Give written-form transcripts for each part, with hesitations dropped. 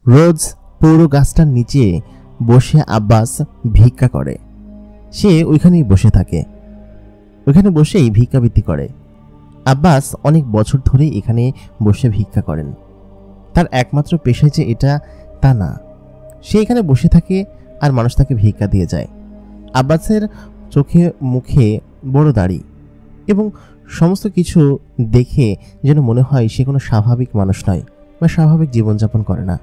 রোজ পুরো গাছটার নিচে বসে আব্বাস ভিক্ষা করে। সে ওইখানেই বসে থাকে, ওইখানে বসেই ভিক্ষাবৃত্তি করে। আব্বাস অনেক বছর ধরে এখানে বসে ভিক্ষা করেন। তার একমাত্র পেশায় যে এটা তা না, সে এখানে বসে থাকে আর মানুষ তাকে ভিক্ষা দিয়ে যায়। আব্বাসের চোখে মুখে বড় দাড়ি এবং সমস্ত কিছু দেখে যেন মনে হয় সে কোনো স্বাভাবিক মানুষ নয় বা স্বাভাবিক জীবনযাপন করে না।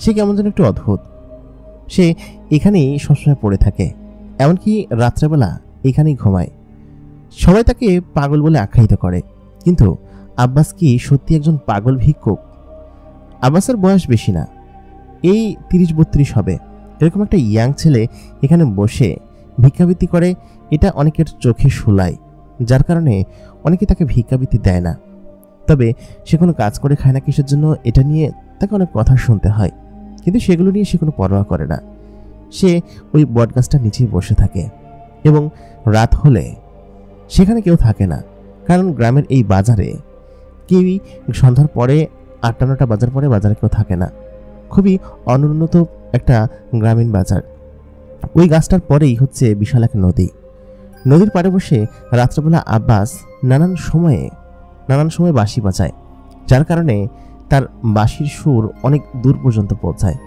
সে কেমন যেন একটু অদ্ভুত। সে এখানেই সবসময় পড়ে থাকে, এমনকি রাত্রেবেলা এখানেই ঘুমায়। সবাই তাকে পাগল বলে আখ্যায়িত করে, কিন্তু আব্বাস কি সত্যি একজন পাগল ভিক্ষুক? আব্বাসের বয়স বেশি না, এই 30-32 হবে। এরকম একটা ইয়াং ছেলে এখানে বসে ভিক্ষাবৃত্তি করে, এটা অনেকের চোখে শোলায়, যার কারণে অনেকে তাকে ভিক্ষাবৃত্তি দেয় না। তবে সে কোনো কাজ করে খায় না কিসের জন্য, এটা নিয়ে তাকে অনেক কথা শুনতে হয়, কিন্তু সেগুলো নিয়ে সে কোনো পরোয়া করে না। সে ওই বটগাছটার নিচেই বসে থাকে এবং রাত হলে সেখানে কেউ থাকে না, কারণ গ্রামের এই বাজারে কেউই সন্ধ্যার পরে 8টা-9টা বাজার পরে বাজারে কেউ থাকে না। খুবই অনুন্নত একটা গ্রামীণ বাজার। ওই গাছটার পরেই হচ্ছে বিশাল এক নদী। নদীর পাড়ে বসে রাত্রেবেলা আব্বাস নানান সময় বাঁশি বাজায়, যার কারণে তার বাঁশির সুর অনেক দূর পর্যন্ত পৌঁছায়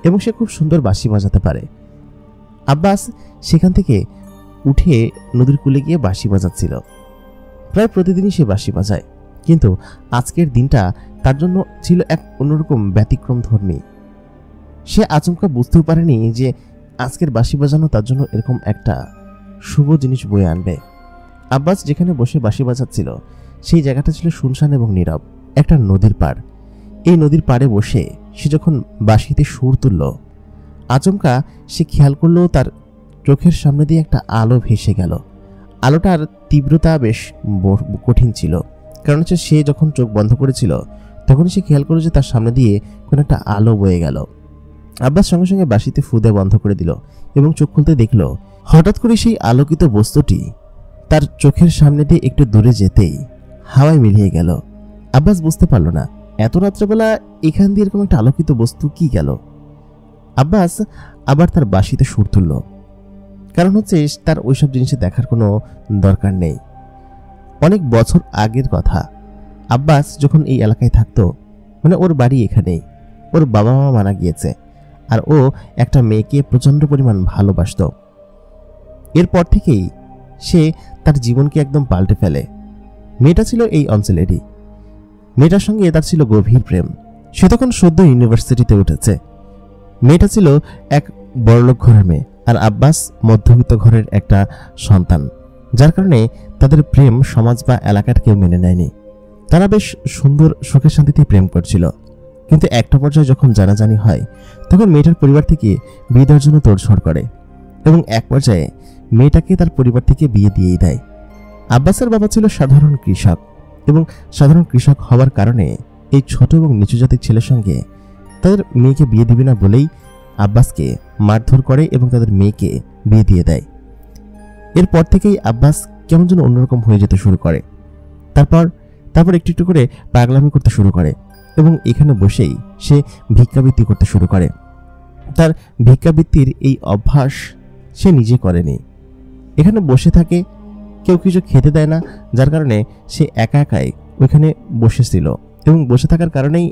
এবং সে খুব সুন্দর বাঁশি বাজাতে পারে। আব্বাস সেখান থেকে উঠে নদীর কূলে গিয়ে বাঁশি বাজাচ্ছিল। প্রায় প্রতিদিনই সে বাঁশি বাজায়, কিন্তু আজকের দিনটা তার জন্য ছিল এক অন্যরকম ব্যতিক্রম ধর্মী। সে আচমকা বুঝতেও পারেনি যে আজকের বাঁশি বাজানো তার জন্য এরকম একটা শুভ জিনিস বয়ে আনবে। আব্বাস যেখানে বসে বাঁশি বাজাচ্ছিল সেই জায়গাটা ছিল শুনশান এবং নীরব, একটা নদীর পাড়। এই নদীর পাড়ে বসে সে যখন বাঁশিতে সুর তুলল, আচমকা সে খেয়াল করলো তার চোখের সামনে দিয়ে একটা আলো ভেসে গেল। আলোটার তীব্রতা বেশ কঠিন ছিল, কারণ হচ্ছে সে যখন চোখ বন্ধ করেছিল তখন সে খেয়াল করলো যে তার সামনে দিয়ে কোনো একটা আলো বয়ে গেল। আব্বাস সঙ্গে সঙ্গে বাঁশিতে ফু দিয়ে বন্ধ করে দিল এবং চোখ খুলতে দেখল হঠাৎ করে সেই আলোকিত বস্তুটি তার চোখের সামনে দিয়ে একটু দূরে যেতেই হাওয়ায় মিলিয়ে গেল। আব্বাস বুঝতে পারল না এত রাত্রেবেলা এখান দিয়ে এরকম একটা আলোকিত বস্তু কি গেল। আব্বাস আবার তার বাঁশিতে সুর তুলল, কারণ হচ্ছে তার ওইসব জিনিসে দেখার কোনো দরকার নেই। অনেক বছর আগের কথা, আব্বাস যখন এই এলাকায় থাকতো, মানে ওর বাড়ি এখানেই, ওর বাবা মা মারা গিয়েছে আর ও একটা মেয়েকে প্রচণ্ড পরিমাণ ভালোবাসত। এরপর থেকেই সে তার জীবনকে একদম পাল্টে ফেলে। মেয়েটা ছিল এই অঞ্চলেরই, মেয়েটার সঙ্গে তার ছিল গভীর প্রেম। সে তখন সদ্য ইউনিভার্সিটিতে উঠেছে। মেয়েটা ছিল এক বড়লোক ঘরের মেয়ে আর আব্বাস মধ্যবিত্ত ঘরের একটা সন্তান, যার কারণে তাদের প্রেম সমাজ বা এলাকার কেউ মেনে নেয়নি। তারা বেশ সুন্দর সুখে শান্তিতে প্রেম করছিল, কিন্তু একটা পর্যায়ে যখন জানাজানি হয় তখন মেয়েটার পরিবার থেকে বিয়ে দেওয়ার জন্য তোড়জোড় করে এবং এক পর্যায়ে মেয়েটাকে তার পরিবার থেকে বিয়ে দিয়েই দেয়। আব্বাসের বাবা ছিল সাধারণ কৃষক এবং সাধারণ কৃষক হওয়ার কারণে এই ছোট এবং নিচু জাতির ছেলের সঙ্গে তাদের মেয়েকে বিয়ে দিবে না বলেই আব্বাসকে মারধর করে এবং তাদের মেয়েকে বিয়ে দিয়ে দেয়। এরপর থেকেই আব্বাস কেমন যেন অন্যরকম হয়ে যেতে শুরু করে। তারপর একটু একটু করে পাগলামি করতে শুরু করে এবং এখানে বসেই সে ভিক্ষাবৃত্তি করতে শুরু করে। তার ভিক্ষাবৃত্তির এই অভ্যাস সে নিজে করেনি, এখানে বসে থাকে, কেউ কিছু খেতে দেয় না, যার কারণে সে একা একাই ওইখানে বসেছিল এবং বসে থাকার কারণেই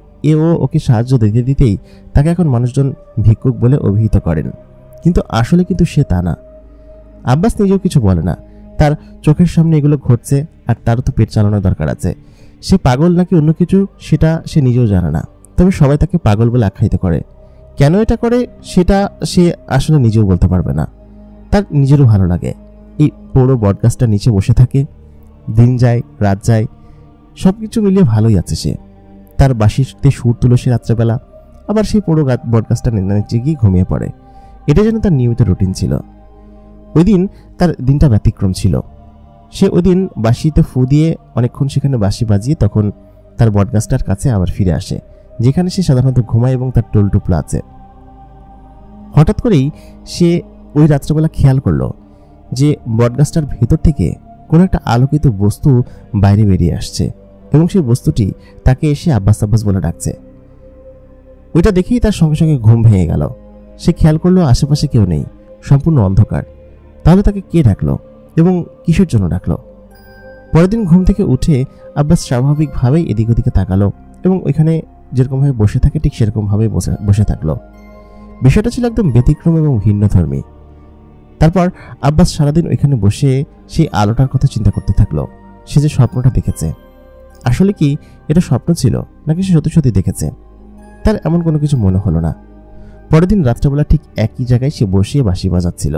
ওকে সাহায্য দিতে দিতেই তাকে এখন মানুষজন ভিক্ষুক বলে অভিহিত করেন, কিন্তু আসলে কিন্তু সে তা না। আব্বাস নিজেও কিছু বলে না, তার চোখের সামনে এগুলো ঘটছে আর তারও তো পেট চালানোর দরকার আছে। সে পাগল নাকি অন্য কিছু সেটা সে নিজেও জানে না, তবে সবাই তাকে পাগল বলে আখ্যায়িত করে। কেন এটা করে সেটা সে আসলে নিজেও বলতে পারবে না। তার নিজেরও ভালো লাগে এই পুরো বটগাছটার নিচে বসে থাকে। দিন যায় রাত যায়, সবকিছু মিলিয়ে ভালোই আছে সে। তার বাঁশিতে সুর তুলো সে রাত্রেবেলা, আবার সেই পুরো বটগাছটা নিচে গিয়ে ঘুমিয়ে পড়ে। এটা যেন তার নিয়মিত রুটিন ছিল। ওই দিন তার দিনটা ব্যতিক্রম ছিল। সে ওই দিন বাঁশিতে ফু দিয়ে অনেকক্ষণ সেখানে বাঁশি বাজিয়ে তখন তার বটগাছটার কাছে আবার ফিরে আসে, যেখানে সে সাধারণত ঘুমায় এবং তার টোলটুপলা আছে। হঠাৎ করেই সে ওই রাত্রেবেলা খেয়াল করলো যে বটগাছটার ভেতর থেকে কোনো একটা আলোকিত বস্তু বাইরে বেরিয়ে আসছে এবং সেই বস্তুটি তাকে এসে আব্বাস আব্বাস বলে ডাকছে। ওইটা দেখেই তার সঙ্গে সঙ্গে ঘুম ভেঙে গেল। সে খেয়াল করলো আশেপাশে কেউ নেই, সম্পূর্ণ অন্ধকার। তাহলে তাকে কে ডাকলো এবং কিসের জন্য ডাকলো? পরের দিন ঘুম থেকে উঠে আব্বাস স্বাভাবিকভাবেই এদিক ওদিকে তাকালো এবং ওইখানে যেরকমভাবে বসে থাকে ঠিক সেরকমভাবেই বসে থাকলো। বিষয়টা ছিল একদম ব্যতিক্রম এবং ভিন্নধর্মী। তারপর আব্বাস সারাদিন ওইখানে বসে সেই আলোটার কথা চিন্তা করতে থাকলো। সে যে স্বপ্নটা দেখেছে, আসলে কি এটা স্বপ্ন ছিল নাকি সে সত্যি সত্যি দেখেছে? তার এমন কোনো কিছু মনে হলো না। পরের দিন রাত্রেবেলা ঠিক একই জায়গায় সে বসিয়ে বাঁশি বাজাচ্ছিল।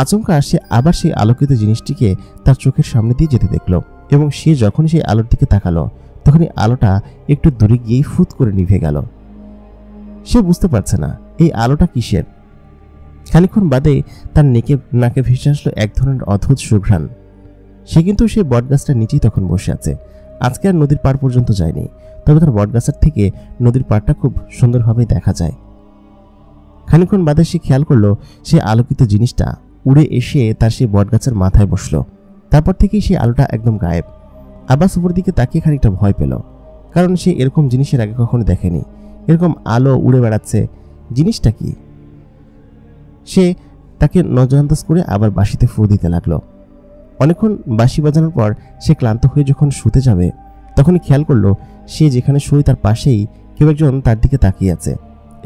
আচমকা সে আবার সেই আলোকিত জিনিসটিকে তার চোখের সামনে দিয়ে যেতে দেখলো এবং সে যখনই সেই আলোর দিকে তাকালো তখনই আলোটা একটু দূরে গিয়েই ফুৎ করে নিভে গেল। সে বুঝতে পারছে না এই আলোটা কিসের। খানিকক্ষণ বাদে তার নাকে ভেসে আসলো এক ধরনের অদ্ভুত সুঘ্রাণ। সে কিন্তু সেই বটগাছটার নিচেই তখন বসে আছে। আজকে আর নদীর পাড় পর্যন্ত যায়নি, তবে তার বটগাছের থেকে নদীর পাড়টা খুব সুন্দরভাবে দেখা যায়। খানিকক্ষণ বাদে সে খেয়াল করলো সে আলোকিত জিনিসটা উড়ে এসে তার সেই বটগাছের মাথায় বসলো। তারপর থেকেই সেই আলোটা একদম গায়েব। আব্বাস উপর দিকে তাকিয়ে খানিকটা ভয় পেল, কারণ সে এরকম জিনিসের আগে কখনো দেখেনি। এরকম আলো উড়ে বেড়াচ্ছে, জিনিসটা কি? সে তাকে নজরান্দাজ করে আবার বাঁশিতে ফু দিতে লাগলো। অনেকক্ষণ বাঁশি বাজানোর পর সে ক্লান্ত হয়ে যখন শুতে যাবে তখনই খেয়াল করলো সে যেখানে শুয়ে তার পাশেই কেউ একজন তার দিকে তাকিয়ে আছে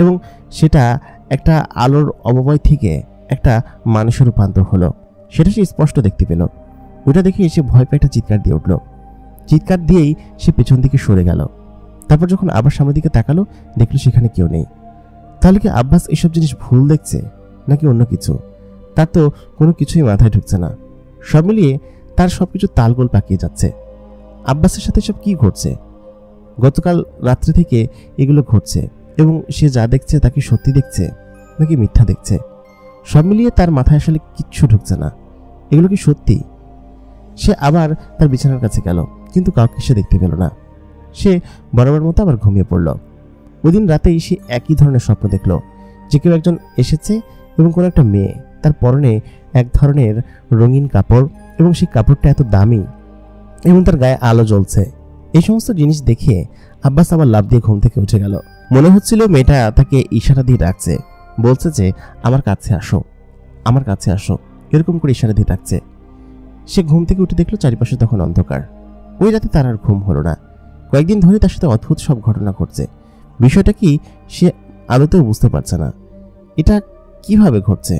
এবং সেটা একটা আলোর অববয় থেকে একটা মানুষের রূপান্তর হলো। সেটা সে স্পষ্ট দেখতে পেল। ওটা দেখে সে ভয় পেয়ে একটা চিৎকার দিয়ে উঠল। চিৎকার দিয়েই সে পেছন দিকে সরে গেল। তারপর যখন আবার সামনের দিকে তাকালো দেখলো সেখানে কেউ নেই। তাহলে কি আব্বাস এসব জিনিস ভুল দেখছে নাকি অন্য কিছু? তার তো কোনো কিছুই মাথায় ঢুকছে না। সব মিলিয়ে তার সবকিছু তালগোল পাকিয়ে যাচ্ছে। আব্বাসের সাথে সব কি ঘটছে? গতকাল রাত্রে থেকে এগুলো ঘটছে এবং সে যা দেখছে তা কি সত্যি দেখছে নাকি মিথ্যা দেখছে? সব মিলিয়ে তার মাথায় আসলে কিচ্ছু ঢুকছে না। এগুলো কি সত্যি? সে আবার তার বিছানার কাছে গেল, কিন্তু কাউকে সে দেখতে পেল না। সে বরাবর মতো আবার ঘুমিয়ে পড়ল। ওই দিন রাতেই সে একই ধরনের স্বপ্ন দেখল যে কেউ একজন এসেছে এবং কোনো একটা মেয়ে, তার পরনে এক ধরনের রঙিন কাপড় এবং সেই কাপড়টা এত দামি এবং তার গায়ে আলো জ্বলছে। এই সমস্ত জিনিস দেখে আব্বাস আবার লাফ দিয়ে ঘুম থেকে উঠে গেল। মনে হচ্ছিল মেয়েটা তাকে ইশারা দিয়ে ডাকছে, বলছে যে আমার কাছে আসো, আমার কাছে আসো, এরকম করে ইশারা দিয়ে ডাকছে। সে ঘুম থেকে উঠে দেখলো চারিপাশে তখন অন্ধকার। ওই রাতে তার আর ঘুম হলো না। কয়েকদিন ধরে তার সাথে অদ্ভুত সব ঘটনা ঘটছে। বিষয়টা কি সে আদতেও বুঝতে পারছে না, এটা কিভাবে ঘটছে।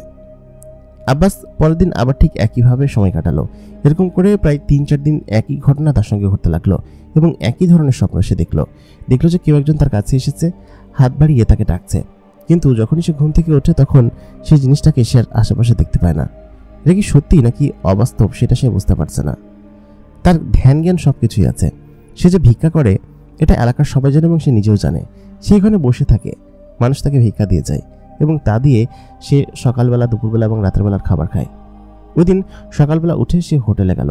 আব্বাস পরের দিন আবার ঠিক একইভাবে সময় কাটালো। এরকম করে প্রায় 3-4 দিন একই ঘটনা তার সঙ্গে ঘটতে লাগলো এবং একই ধরনের স্বপ্ন সে দেখলো যে কেউ একজন তার কাছে এসেছে, হাত বাড়িয়ে তাকে ডাকছে। কিন্তু যখনই সে ঘুম থেকে ওঠে তখন সেই জিনিসটাকে সে আর আশেপাশে দেখতে পায় না। এটা কি সত্যি নাকি অবাস্তব সেটা সে বুঝতে পারছে না। তার ধ্যান জ্ঞান সবকিছুই আছে। সে যে ভিক্ষা করে এটা এলাকার সবাই জানে এবং সে নিজেও জানে। সে এখানে বসে থাকে, মানুষ তাকে ভিক্ষা দিয়ে যায় এবং তা দিয়ে সে সকালবেলা, দুপুরবেলা এবং রাতের বেলার খাবার খায়। ওই দিন সকালবেলা উঠে সে হোটেলে গেল।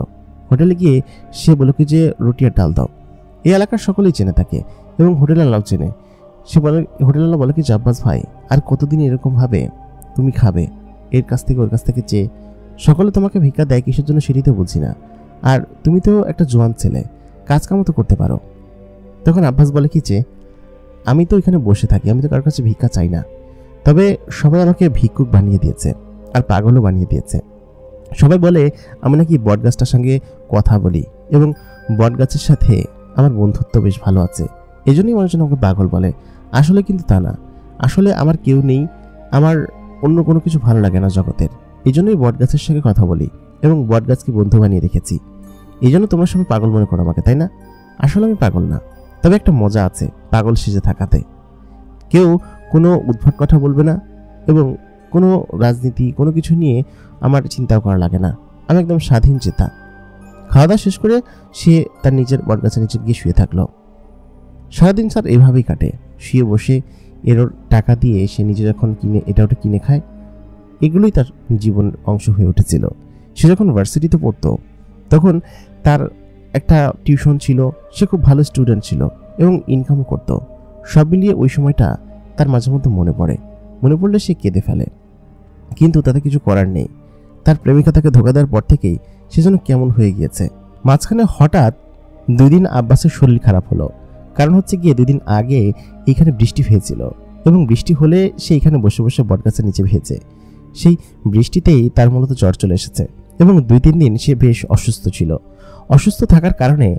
হোটেলে গিয়ে সে বলল কি যে রুটি আর ডাল দাও। এই এলাকার সকলেই চেনে তাকে এবং হোটেলওয়ালাও চেনে। সে বলে, হোটেলওয়ালা বলে কি আব্বাস ভাই, আর কতদিন এরকমভাবে তুমি খাবে, এর কাছ থেকে ওর কাছ থেকে চেয়ে? সকলে তোমাকে ভিক্ষা দেয় কিসের জন্য সেটাই তো বুঝি না। আর তুমি তো একটা জোয়ান ছেলে, কাজ কামও তো করতে পারো। তখন আব্বাস বলে কি যে আমি তো এখানে বসে থাকি, আমি তো কারোর কাছে ভিক্ষা চাই না। তবে সবাই আমাকে ভিক্ষুক বানিয়ে দিয়েছে আর পাগলও বানিয়ে দিয়েছে। সবাই বলে আমি নাকি বটগাছটার সঙ্গে কথা বলি এবং বটগাছের সাথে আমার বন্ধুত্ব বেশ ভালো আছে, এই জন্যই মানুষজন আমাকে পাগল বলে। আসলে কিন্তু তা না। আসলে আমার কেউ নেই, আমার অন্য কোনো কিছু ভালো লাগে না জগতের। এই জন্যই বটগাছের সঙ্গে কথা বলি এবং বটগাছকে বন্ধু বানিয়ে রেখেছি। এই জন্য তোমরা সবাই পাগল মনে করো আমাকে, তাই না? আসলে আমি পাগল না, তবে একটা মজা আছে পাগল সেজে থাকাতে। কেউ কোনো উদ্ভট কথা বলবে না এবং কোনো রাজনীতি কোনো কিছু নিয়ে আমার চিন্তাও করা লাগে না। আমি একদম স্বাধীন চেতা। খাওয়া দাওয়া শেষ করে সে তার নিজের বটগাছের নিচে গিয়ে শুয়ে থাকলো। সারাদিন স্যার এভাবেই কাটে, শুয়ে বসে এর টাকা দিয়ে সে নিজে যখন এটা ওটা কিনে খায়। এগুলোই তার জীবন অংশ হয়ে উঠেছিল। সে যখন ভার্সিটিতে পড়তো তখন তার একটা টিউশন ছিল, সে খুব ভালো স্টুডেন্ট ছিল এবং ইনকামও করতো। সব মিলিয়ে ওই সময়টা তার মাঝে মধ্যে মনে পড়লে সে কেঁদে ফেলে, কিন্তু তাতে কিছু করার নেই। তার প্রেমিকা তাকে ধোকা দেওয়ার পর থেকেই সে যেন কেমন হয়ে গিয়েছে। মাঝখানে হঠাৎ 2 দিন আব্বাসের শরীর খারাপ হলো। কারণ হচ্ছে গিয়ে 2 দিন আগে এখানে বৃষ্টি হয়েছিল এবং বৃষ্টি হলে সে এখানে বসে বসে বটগাছের নিচে ভেজে। সেই বৃষ্টিতেই তার মূলত জ্বর চলে এসেছে এবং 2-3 দিন সে বেশ অসুস্থ ছিল। অসুস্থ থাকার কারণে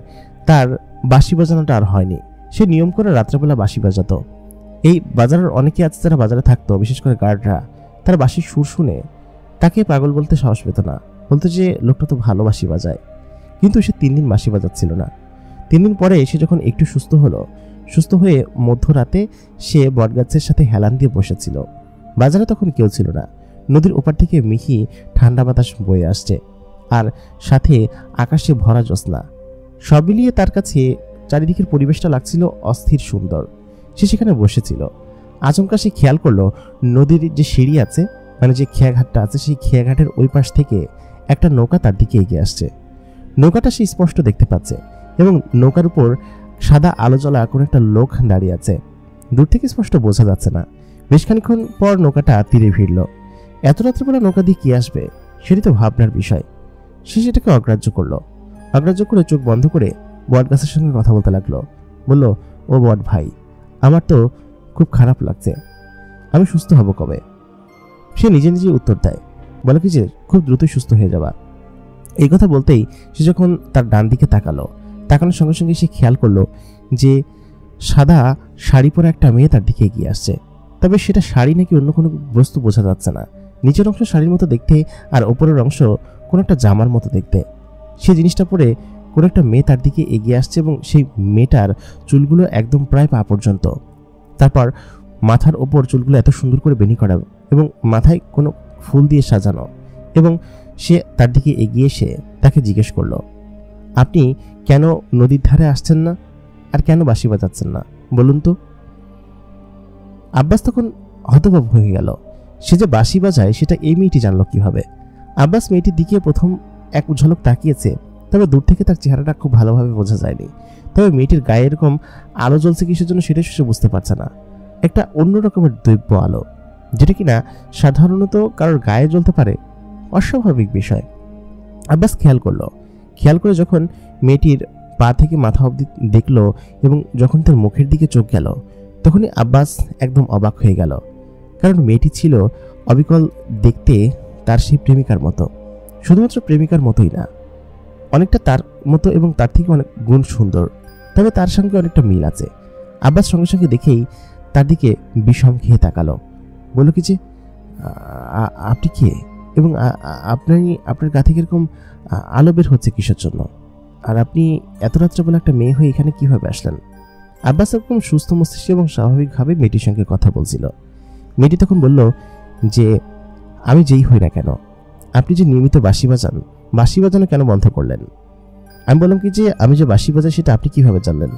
তার বাঁশি বাজানোটা আর হয়নি। সে নিয়ম করে রাত্রেবেলা বাঁশি বাজাতো। এই বাজারের অনেকে আছে যারা বাজারে থাকতো, বিশেষ করে গার্ডরা, তার বাঁশির সুর শুনে তাকে পাগল বলতে সাহস পেত না, বলতো যে লোকটা তো ভালো বাঁশি বাজায়। কিন্তু সে 3 দিন বাঁশি বাজাচ্ছিল না। 3 দিন পরে সে যখন একটু সুস্থ হলো, সুস্থ হয়ে মধ্যরাতে সে বটগাছের সাথে হেলান দিয়ে বসেছিল। বাজারে তখন কেউ ছিল না। নদীর ওপার থেকে মিহি ঠান্ডা বাতাস বয়ে আসছে, আর সাথে আকাশে ভরা জ্যোৎস্না। সব মিলিয়ে তার কাছে চারিদিকের পরিবেশটা লাগছিল অস্থির সুন্দর। সে সেখানে বসেছিল। আচমকা সে খেয়াল করলো নদীর যে সিঁড়ি আছে, মানে যে খেয়াঘাটটা আছে, সেই খেয়াঘাটের ওই পাশ থেকে একটা নৌকা তার দিকে এগিয়ে আসছে। নৌকাটা সে স্পষ্ট দেখতে পাচ্ছে এবং নৌকার উপর সাদা আলো জ্বলা কোনো একটা লোক দাঁড়িয়ে আছে। দূর থেকে স্পষ্ট বোঝা যাচ্ছে না। বেশ খানিক্ষণ পর নৌকাটা তীরে ভিড়ল। এত রাত্রেবেলা নৌকা দিয়ে কি আসবে সেটি তো ভাবনার বিষয়। সে সেটাকে অগ্রাহ্য করলো। অগ্রাহ্য করে চোখ বন্ধ করে বট গাছের সঙ্গে কথা বলতে লাগলো। বলল, ও বট ভাই, আমার তো খুব খারাপ লাগছে, আমি সুস্থ হব কবে? সে নিজে নিজে উত্তর দেয়, বলে কি যে খুব দ্রুতই সুস্থ হয়ে যাবা। এই কথা বলতেই সে যখন তার ডান দিকে তাকানোর সঙ্গে সঙ্গে সে খেয়াল করলো যে সাদা শাড়ি পরে একটা মেয়ে তার দিকে এগিয়ে আসছে। তবে সেটা শাড়ি নাকি অন্য কোনো বস্তু বোঝা যাচ্ছে না। নিচের অংশ শাড়ির মতো দেখতে আর ওপরের অংশ কোনো একটা জামার মতো দেখতে। সে জিনিসটা পরে কোনো একটা মেয়ে তার দিকে এগিয়ে আসছে এবং সেই মেয়েটার চুলগুলো একদম প্রায় পা পর্যন্ত। তারপর মাথার ওপর চুলগুলো এত সুন্দর করে বেনি করা এবং মাথায় কোনো ফুল দিয়ে সাজানো। এবং সে তার দিকে এগিয়ে এসে তাকে জিজ্ঞেস করলো, আপনি কেন নদীর ধারে আসছেন না আর কেন বাঁশি বাজাচ্ছেন না বলুন তো? আব্বাস তখন হতভম্ব হয়ে গেল। সে যে বাঁশি বাজায় সেটা এই মেয়েটি জানলো কিভাবে? আব্বাস মেয়েটির দিকে প্রথম এক ঝলক তাকিয়েছে, তবে দূর থেকে তার চেহারাটা খুব ভালোভাবে বোঝা যায়নি। তবে মেয়েটির গায়ে এরকম আলো জ্বলছে কিসের জন্য সেটা সে বুঝতে পারছে না। একটা অন্য রকমের দৈব্য আলো, যেটা কিনা সাধারণত কারোর গায়ে জ্বলতে পারে, অস্বাভাবিক বিষয়। আব্বাস খেয়াল করে যখন মেয়েটির পা থেকে মাথা অবধি দেখলো এবং যখন তার মুখের দিকে চোখ গেল, তখনই আব্বাস একদম অবাক হয়ে গেল। কারণ মেয়েটি ছিল অবিকল দেখতে তার সেই প্রেমিকার মতো। শুধুমাত্র প্রেমিকার মতোই না, অনেকটা তার মতো এবং তার থেকে অনেক গুণ সুন্দর। তবে তার সঙ্গে অনেকটা মিল আছে। আব্বাস সঙ্গে সঙ্গে দেখেই তার দিকে বিষম খেয়ে তাকালো। বলল কি যে, আপনি কে এবং আপনার গা থেকে এরকম আলো বের হচ্ছে কিসের জন্য? আর আপনি এত রাত্রেবেলা একটা মেয়ে হয়ে এখানে কিভাবে আসলেন? আব্বাস একদম সুস্থ মস্তিষ্ক এবং স্বাভাবিকভাবে মেয়েটির সঙ্গে কথা বলছিল। মেয়েটি তখন বলল যে, আমি যেই হই না কেন, আপনি যে নিয়মিত বাঁশি বাজানো কেন বন্ধ করলেন? আমি বললাম কি যে, আমি যে বাঁশি বাজাই সেটা আপনি কিভাবে জানলেন?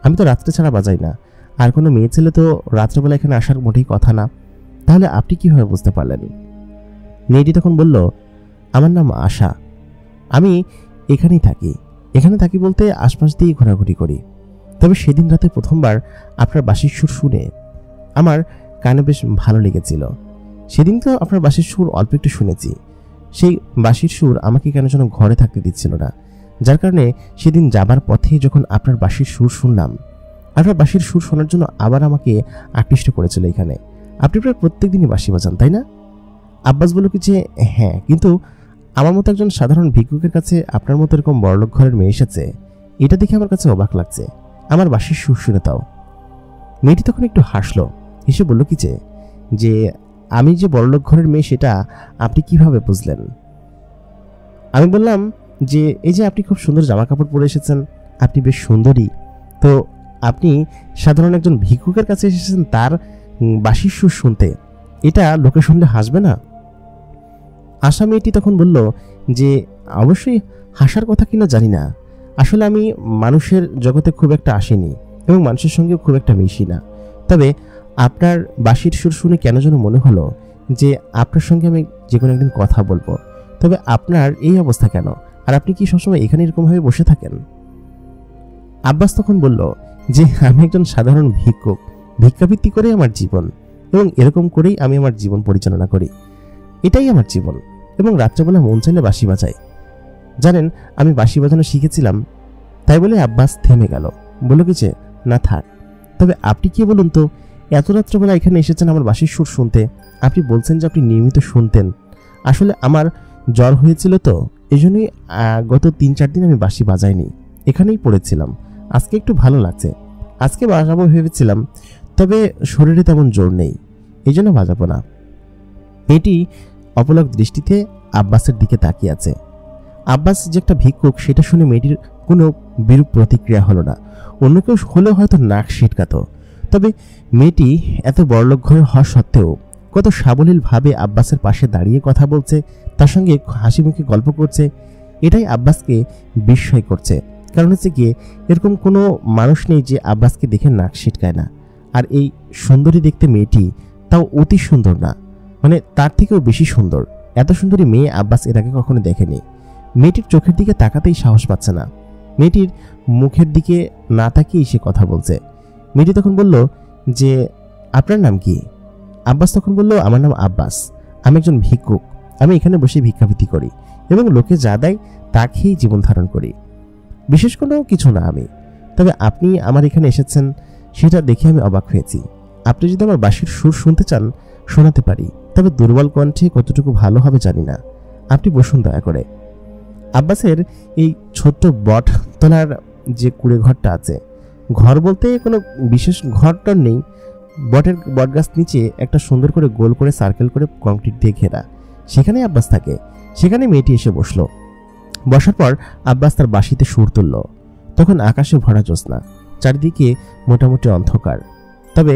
আমি তো রাত্রে ছাড়া বাজাই না, আর কোনো মেয়ে ছেলে তো রাত্রেবেলা এখানে আসার মোটেই কথা না, তাহলে আপনি কিভাবে বুঝতে পারলেন? মেয়েটি তখন বলল, আমার নাম আশা, আমি এখানে থাকি বলতে আশপাশ দিয়ে ঘোরাঘুরি করি। তবে সেদিন রাতে প্রথমবার আপনার বাঁশির সুর শুনে আমার কানে বেশ ভালো লেগেছিল। সেদিন তো আপনার বাঁশির সুর অল্প একটু শুনেছি, সেই বাঁশির সুর আমাকে কেন যেন ঘরে থাকতে দিচ্ছিল না, যার কারণে সেদিন যাবার পথে যখন আপনার বাঁশির সুর শুনলাম, আপনার বাঁশির সুর শোনার জন্য আবার আমাকে আকৃষ্ট করেছিল এখানে। আপনি প্রায় প্রত্যেক দিনই বাঁশি বাজান, তাই না? আব্বাস বলল কি যে, হ্যাঁ, কিন্তু আমার মতো একজন সাধারণ ভিক্ষুকের কাছে আপনার মতো এরকম বড়লোক ঘরের মেয়ে এসেছে, এটা দেখে আমার কাছে অবাক লাগছে। আমার বাঁশির সুর শুনে তাও। মেয়েটি তখন একটু হাসলো, হেসে বলল কি যে আমি যে বড়লোক ঘরের মেয়ে সেটা আপনি কিভাবে বুঝলেন? আমি বললাম যে, এই যে আপনি খুব সুন্দর জামা কাপড় পরে এসেছেন, আপনি বেশ সুন্দরী, তো আপনি সাধারণ একজন ভিক্ষুকের কাছে এসেছেন তার বাঁশির সুর শুনতে, এটা লোকে শুনলে হাসবে না? আশা মেয়েটি তখন বলল যে, অবশ্যই হাসার কথা কিনা জানি না, আসলে আমি মানুষের জগতে খুব একটা আসিনি এবং মানুষের সঙ্গে খুব একটা মিশি না। তবে আপনার বাঁশির সুর শুনে কেন যেন মনে হলো যে আপনার সঙ্গে আমি যে কোনো একদিন কথা বলবো। তবে আপনার এই অবস্থা কেন, আর আপনি কি সবসময় এখানে এরকমভাবে বসে থাকেন? আব্বাস তখন বলল যে, আমি একজন সাধারণ ভিক্ষুক, ভিক্ষাবৃত্তি করেই আমার জীবন এবং এরকম করেই আমি আমার জীবন পরিচালনা করি, এটাই আমার জীবন। এবং রাত্রেবেলা মন চাইলে বাঁশি বাজাই। জানেন, আমি বাঁশি বাজানো শিখেছিলাম। তাই বলে আব্বাস থেমে গেল, বলল কি যে, না থাক, তবে আপনি কি বলুন তো, এত রাত্রেবেলা এখানে এসেছেন আমার বাঁশির সুর শুনতে? আপনি বলছেন যে আপনি নিয়মিত শুনতেন। আসলে আমার জ্বর হয়েছিল তো, এই জন্যই গত 3-4 দিন আমি বাঁশি বাজাইনি, এখানেই পড়েছিলাম। আজকে একটু ভালো লাগছে, আজকে বাজাবো ভেবেছিলাম, তবে শরীরে তেমন জোর নেই, এই জন্য বাজাবো না। মেয়েটি অপলক দৃষ্টিতে আব্বাসের দিকে তাকিয়ে আছে। আব্বাস যে একটা ভিক্ষুক সেটা শুনে মেয়েটির কোনো বিরূপ প্রতিক্রিয়া হলো না। অন্য কেউ হলেও হয়তো নাক সিটকাত। তবে মেয়েটি এত বড়লোক ঘরে হওয়া সত্ত্বেও কত সাবলীলভাবে আব্বাসের পাশে দাঁড়িয়ে কথা বলছে, তার সঙ্গে হাসি মুখে গল্প করছে, এটাই আব্বাসকে বিস্ময় করছে। কারণ হচ্ছে গিয়ে এরকম কোনো মানুষ নেই যে আব্বাসকে দেখে নাক সিটকায় না। আর এই সুন্দরী দেখতে মেয়েটি, তাও অতি সুন্দর না, মানে তার থেকেও বেশি সুন্দর। এত সুন্দরী মেয়ে আব্বাস এর আগে কখনো দেখেনি। মেয়েটির চোখের দিকে তাকাতেই সাহস পাচ্ছে না। মেয়েটির মুখের দিকে না তাকিয়েই সে কথা বলছে। মেয়েটি তখন বলল যে, আপনার নাম কি? আব্বাস তখন বলল, আমার নাম আব্বাস, আমি একজন ভিক্ষুক, আমি এখানে বসে ভিক্ষাবৃত্তি করি এবং লোকে যা দেয় তা খেয়েই জীবন ধারণ করি, বিশেষ কোনো কিছু না আমি। তবে আপনি আমার এখানে এসেছেন সেটা দেখে আমি অবাক হয়েছি। আপনি যদি আমার বাঁশির সুর শুনতে চান শোনাতে পারি, তবে দুর্বল কণ্ঠে কতটুকু ভালো হবে জানি না। আপনি বসুন দয়া করে। আব্বাসের এই ছোট্ট বটতলার যে কুড়ে ঘরটা আছে, ঘর বলতে কোনো বিশেষ ঘরটা নেই, বটগাছ নিচে একটা সুন্দর করে গোল করে সার্কেল করে কংক্রিট দিয়ে ঘেরা, সেখানে আব্বাস থাকে। সেখানে মেয়েটি এসে বসলো। বসার পর আব্বাস তার বাঁশিতে সুর তুলল। তখন আকাশে ভরা জ্যোৎস্না, চারিদিকে মোটামুটি অন্ধকার। তবে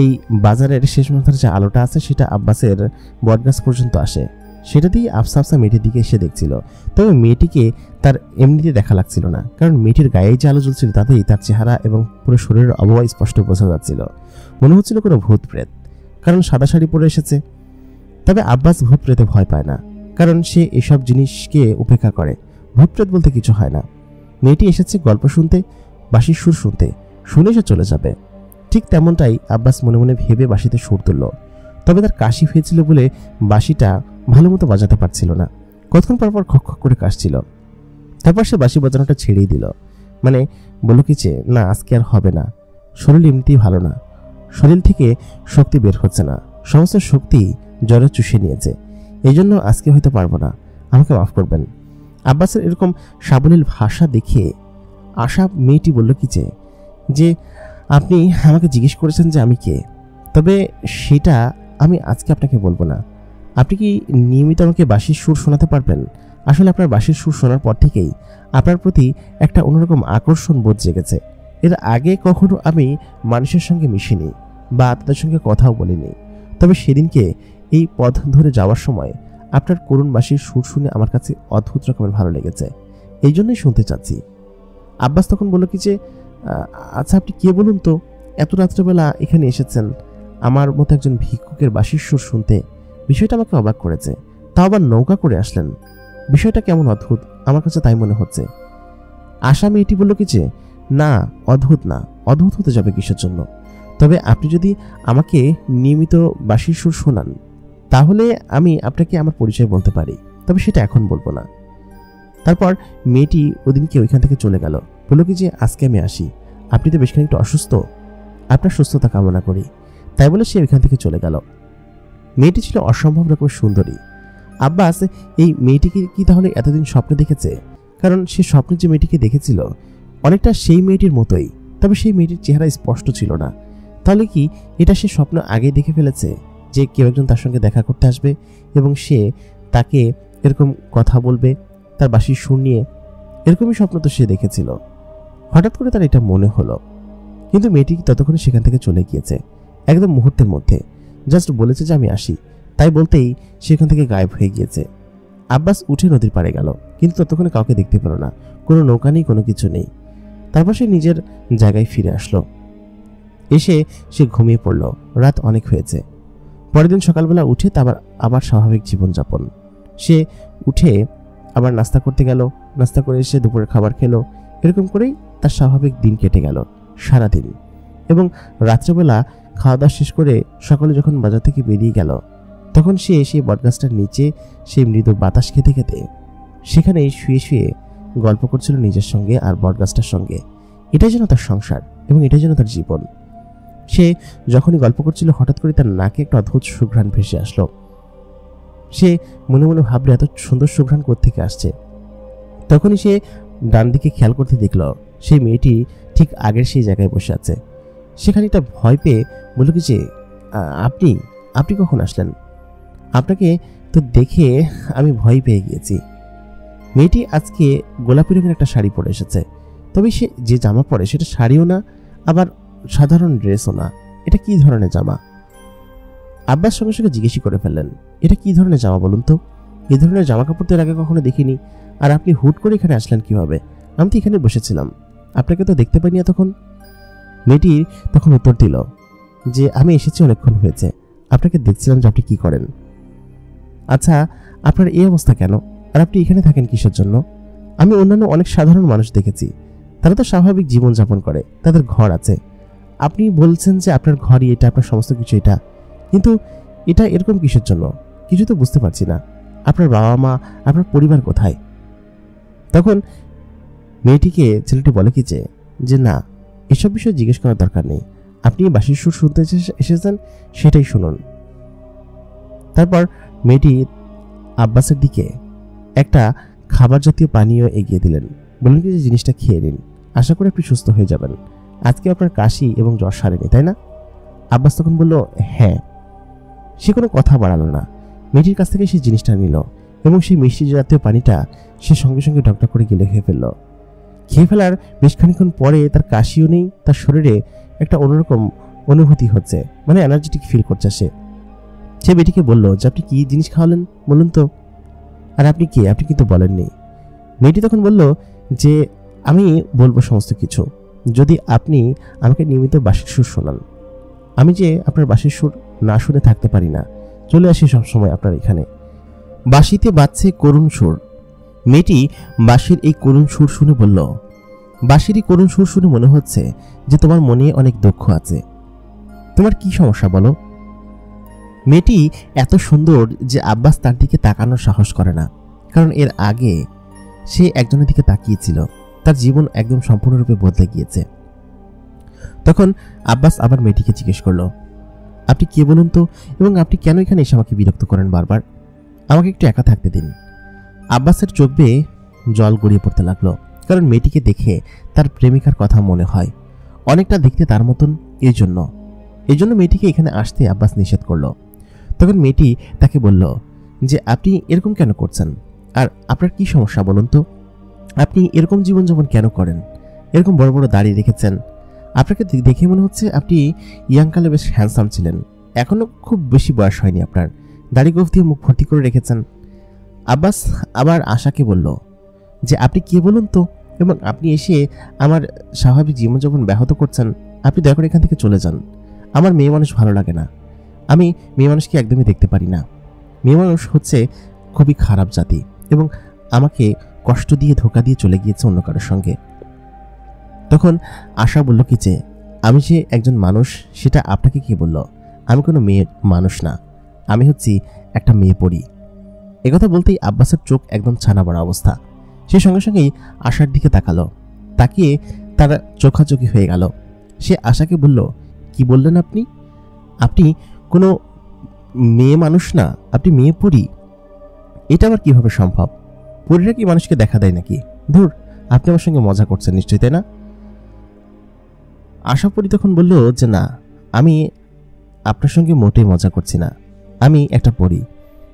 এই বাজারের শেষ মাথার যে আলোটা আছে সেটা আব্বাসের বটগাছ পর্যন্ত আসে, সেটা দিয়ে আফসা আফসা মেয়েটির দিকে এসে দেখছিল। তবে মেয়েটিকে তার এমনিতে দেখা লাগছিল না, কারণ মেয়েটির গায়ে যে আলো জ্বলছিল তাতেই তার চেহারা এবং পুরো শরীরের অবয়ব স্পষ্ট বোঝা যাচ্ছিল। মনে হচ্ছিল কোনো ভূত প্রেত, কারণ সাদা শাড়ি পরে এসেছে। তবে আব্বাস ভূত প্রেতে ভয় পায় না, কারণ সে এসব জিনিসকে উপেক্ষা করে। ভূত প্রেত বলতে কিছু হয় না। মেয়েটি এসেছে গল্প শুনতে, বাঁশির সুর শুনতে, শুনে সে চলে যাবে। ঠিক তেমনটাই আব্বাস মনে মনে ভেবে বাঁশিতে সুর তুলল। তবে তার কাশি হয়েছিল বলে বাঁশিটা ভালো মতো বাজাতে পারছিল না, কতক্ষণ পর পর খক খক করে কাশছিল। তারপর সে বাঁশি বাজানোটা ছেড়েই দিল, মানে বলল কি যে, না আজকে আর হবে না, শরীর এমনিতেই ভালো না, শরীর থেকে শক্তি বের হচ্ছে না, সমস্ত শক্তি জ্বরে চুষে নিয়েছে, এই জন্য আজকে হয়তো পারবো না, আমাকে মাফ করবেন। আব্বাসের এরকম সাবলীল ভাষা দেখে আশা মেয়েটি বলল কি যে আপনি আমাকে জিজ্ঞেস করেছেন যে আমি কে, তবে সেটা আমি আজকে আপনাকে বলবো না। আপনি কি নিয়মিত আমাকে বাঁশির সুর শোনাতে পারবেন? আসলে আপনার বাঁশির সুর শোনার পর থেকেই আপনার প্রতি একটা অন্যরকম আকর্ষণ বোধ জেগেছে। এর আগে কখনো আমি মানুষের সঙ্গে মিশিনি বা তাদের সঙ্গে কথাও বলিনি, তবে সেদিনকে এই পথ ধরে যাওয়ার সময় আপনার করুণ বাঁশির সুর শুনে আমার কাছে অদ্ভুত রকমের ভালো লেগেছে, এই জন্যই শুনতে চাচ্ছি। আব্বাস তখন বলল কি যে, আচ্ছা আপনি কে বলুন তো, এত রাত্রেবেলা এখানে এসেছেন আমার মতো একজন ভিক্ষুকের বাঁশির সুর শুনতে, বিষয়টা আমাকে অবাক করেছে। তাও আবার নৌকা করে আসলেন, বিষয়টা কেমন অদ্ভুত আমার কাছে তাই মনে হচ্ছে। আশা মেয়েটি বলল কি যে, না অদ্ভুত না, অদ্ভুত হতে যাবে কিসের জন্য, তবে আপনি যদি আমাকে নিয়মিত বাঁশির সুর শোনান তাহলে আমি আপনাকে আমার পরিচয় বলতে পারি, তবে সেটা এখন বলবো না। তারপর মেয়েটি ওদিনকে ওইখান থেকে চলে গেল। বলল কি যে, আজকে আমি আসি, আপনি তো বেশ খানিকটা অসুস্থ, আপনার সুস্থতা কামনা করি, তাই বলে সে ওইখান থেকে চলে গেল। মেয়েটি ছিল অসম্ভব রকমের সুন্দরী। আব্বাস এই মেয়েটিকে কি তাহলে এতদিন স্বপ্নে দেখেছে? কারণ সে স্বপ্নে যে মেয়েটিকে দেখেছিল অনেকটা সেই মেয়েটির মতোই, তবে সেই মেয়েটির চেহারা স্পষ্ট ছিল না। তাহলে কি এটা সে স্বপ্ন আগে দেখে ফেলেছে যে কেউ একজন তার সঙ্গে দেখা করতে আসবে এবং সে তাকে এরকম কথা বলবে তার বাঁশির সুর নিয়ে? এরকমই স্বপ্ন তো সে দেখেছিল। হঠাৎ করে তার এটা মনে হলো, কিন্তু মেয়েটি ততক্ষণে সেখান থেকে চলে গিয়েছে একদম মুহূর্তের মধ্যে। জাস্ট বলেছে যে আমি আসি, তাই বলতেই সেখান থেকে গায়েব হয়ে গিয়েছে। আব্বাস উঠে নদীর পাড়ে গেল, কিন্তু ততক্ষণে কাউকে দেখতে পেল না, কোনো নৌকা নেই, কোনো কিছু নেই। তারপর সে নিজের জায়গায় ফিরে আসলো। এসে সে ঘুমিয়ে পড়ল, রাত অনেক হয়েছে। পরের দিন সকালবেলা উঠে আবার স্বাভাবিক জীবনযাপন। সে উঠে আবার নাস্তা করতে গেল, নাস্তা করে এসে দুপুরের খাবার খেলো, এরকম করেই তার স্বাভাবিক দিন কেটে গেল সারাদিন। এবং রাত্রেবেলা খাওয়া দাওয়া শেষ করে সকালে যখন বাজার থেকে বেরিয়ে গেল, তখন সে সেই বটগাছটার নিচে সেই মৃদু বাতাস খেতে খেতে সেখানেই শুয়ে শুয়ে গল্প করছিল নিজের সঙ্গে আর বটগাছটার সঙ্গে। এটাই যেন তার সংসার এবং এটাই যেন তার জীবন। সে যখনই গল্প করছিল হঠাৎ করে তার নাকে একটা অদ্ভুত সুঘ্রাণ ভেসে আসলো। সে মনে মনে ভাবলো এত সুন্দর সুঘ্রাণ কোত্থেকে আসছে। তখনই সে ডান দিকে খেয়াল করতে দেখল সেই মেয়েটি ঠিক আগের সেই জায়গায় বসে আছে। সেখানে একটা ভয় পেয়ে বলল কি যে আপনি আপনি কখন আসলেন? আপনাকে তো দেখে আমি ভয় পেয়ে গিয়েছি। মেয়েটি আজকে গোলাপি রঙের একটা শাড়ি পরে এসেছে, তবে সে যে জামা পরে সেটা শাড়িও না, আবার সাধারণ ড্রেসও না। এটা কি ধরনের জামা? আব্বাস সঙ্গে সঙ্গে জিজ্ঞেস করে ফেললেন, এটা কি ধরনের জামা বলুন তো? এই ধরনের জামা কাপড় তো এর আগে কখনো দেখিনি। আর আপনি হুট করে এখানে আসলেন কিভাবে? আমি তো এখানে বসেছিলাম, আপনাকে তো দেখতে পাইনি এতক্ষণ। মেয়েটি তখন উত্তর দিল যে আমি এসেছি অনেকক্ষণ হয়েছে, আপনাকে দেখছিলাম যে আপনি কি করেন। আচ্ছা, আপনার এই অবস্থা কেন? আর আপনি এখানে থাকেন কিসের জন্য? আমি অন্যান্য অনেক সাধারণ মানুষ দেখেছি, তারা তো স্বাভাবিক জীবনযাপন করে, তাদের ঘর আছে। আপনি বলছেন যে আপনার ঘরই এটা, আপনার সমস্ত কিছু এটা, কিন্তু এটা এরকম কিসের জন্য? কিছু তো বুঝতে পারছি না। আপনার বাবা মা, আপনার পরিবার কোথায়? তখন মেয়েটিকে ছেলেটি বলে কি যে না, এসব বিষয়ে জিজ্ঞেস করার দরকার নেই। আপনি বাঁশির সুর শুনতে এসেছেন, সেটাই শুনুন। তারপর মেয়েটি আব্বাসের দিকে একটা খাবার জাতীয় পানীয় এগিয়ে দিলেন, বললেন কি যে জিনিসটা খেয়ে নিন, আশা করি আপনি সুস্থ হয়ে যাবেন। আজকে আপনার কাশি এবং জ্বর সারেনি, তাই না? আব্বাস তখন বলল হ্যাঁ। সে কোনো কথা বাড়ালো না, মেয়েটির কাছ থেকে সেই জিনিসটা নিল এবং সেই মিষ্টি জাতীয় পানিটা সে সঙ্গে সঙ্গে ঢকঢক করে গিলে খেয়ে ফেলল। খেয়ে ফেলার বেশ খানিক্ষণ পরে তার কাশিও নেই, তার শরীরে একটা অন্যরকম অনুভূতি হচ্ছে, মানে এনার্জেটিক ফিল করছে। সে মেয়েটিকে বলল যে আপনি কি জিনিস খাওয়ালেন বলুন তো, আর আপনি কে? আপনি কিন্তু বলেননি। মেয়েটি তখন বলল যে আমি বলবো সমস্ত কিছু, যদি আপনি আমাকে নিয়মিত বাঁশির সুর শোনান। আমি যে আপনার বাঁশির সুর না শুনে থাকতে পারি না, চলে আসি সবসময় আপনার এখানে। বাঁশিতে বাজছে করুণ সুর। মেয়েটি বাঁশির এই করুণ সুর শুনে বলল, বাঁশির এই করুণ সুর শুনে মনে হচ্ছে যে তোমার মনে অনেক দুঃখ আছে। তোমার কি সমস্যা বলো? মেয়েটি এত সুন্দর যে আব্বাস তার দিকে তাকানোর সাহস করে না, কারণ এর আগে সে একজনের দিকে তাকিয়েছিল, তার জীবন একদম সম্পূর্ণরূপে বদলে গিয়েছে। তখন আব্বাস আবার মেয়েটিকে জিজ্ঞেস করলো, আপনি কে বলুন তো, এবং আপনি কেন এখানে এসে আমাকে বিরক্ত করেন বারবার? আমাকে একটু একা থাকতে দিন। আব্বাসের চোখ বেয়ে জল গড়িয়ে পড়তে লাগলো, কারণ মেয়েটিকে দেখে তার প্রেমিকার কথা মনে হয়, অনেকটা দেখতে তার মতন। এই জন্য মেয়েটিকে এখানে আসতে আব্বাস নিষেধ করলো। তখন মেয়েটি তাকে বলল যে আপনি এরকম কেন করছেন, আর আপনার কি সমস্যা বলুন তো? আপনি এরকম জীবনযাপন কেন করেন? এরকম বড় বড় দাড়ি রেখেছেন, আপনাকে দেখে মনে হচ্ছে আপনি ইয়াংকালে বেশ হ্যান্ডসাম ছিলেন, এখনো খুব বেশি বয়স হয়নি আপনার, দাড়ি গোঁফ দিয়ে মুখ ভর্তি করে রেখেছেন। আব্বাস আবার আশাকে বলল যে আপনি কে বলুন তো, এবং আপনি এসে আমার স্বাভাবিক জীবনযাপন ব্যাহত করছেন। আপনি দয়া করে এখান থেকে চলে যান। আমার মেয়ে মানুষ ভালো লাগে না, আমি মেয়ে মানুষকে একদমই দেখতে পারি না। মেয়ে মানুষ হচ্ছে খুবই খারাপ জাতি, এবং আমাকে কষ্ট দিয়ে ধোকা দিয়ে চলে গিয়েছে অন্য কারোর সঙ্গে। তখন আশা বলল কি যে আমি যে একজন মানুষ সেটা আপনাকে কে বলল? আমি কোনো মেয়ে মানুষ না, আমি হচ্ছি একটা মেয়ে পড়ি। একথা বলতেই আব্বাসের চোখ একদম ছানা বড়া অবস্থা। সে সঙ্গে সঙ্গেই আশার দিকে তাকালো, তাকিয়ে তার চোখাচোখি হয়ে গেল। সে আশাকে বলল, কি বললেন আপনি? আপনি কোনো মেয়ে মানুষ না, আপনি মেয়ে পড়ি? এটা আবার কিভাবে সম্ভব? পরীরা কি মানুষকে দেখা দেয় নাকি? ধুর, আপনি আমার সঙ্গে মজা করছেন নিশ্চয়ই, তাই না? আশা পরি তখন বলল যে না, আমি আপনার সঙ্গে মোটেই মজা করছি না, আমি একটা পরী।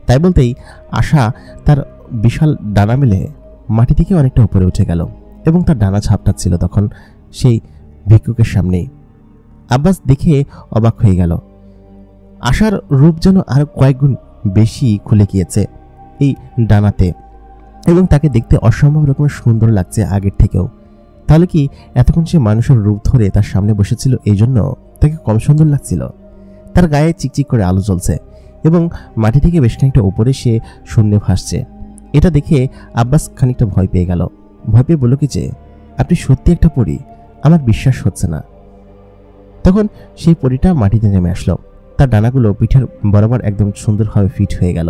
তাই বলতেই আশা তার বিশাল ডানা মেলে মাটি থেকে অনেকটা উপরে উঠে গেল, এবং তার ডানা ঝাপটাচ্ছিল তখন সেই ভিক্ষুকের সামনেই। আব্বাস দেখে অবাক হয়ে গেল। আশার রূপ যেন আরো কয়েকগুণ বেশি খুলে গিয়েছে এই ডানাতে, এবং তাকে দেখতে অসম্ভব রকমের সুন্দর লাগছে আগের থেকেও। তাহলে কি এতক্ষণ সে মানুষের রূপ ধরে তার সামনে বসেছিল, এই জন্য তাকে কম সুন্দর লাগছিল? তার গায়ে চিকচিক করে আলো জ্বলছে, এবং মাটি থেকে বেশ খানিকটা উপরে সে শূন্যে ভাসছে। এটা দেখে আব্বাস খানিকটা ভয় পেয়ে গেল। ভয় পেয়ে বলল কি যে আপনি সত্যি একটা পরী, আমার বিশ্বাস হচ্ছে না। তখন সেই পরীটা মাটিতে নেমে আসলো, তার ডানাগুলো পিঠের বরাবর একদম সুন্দরভাবে ফিট হয়ে গেল।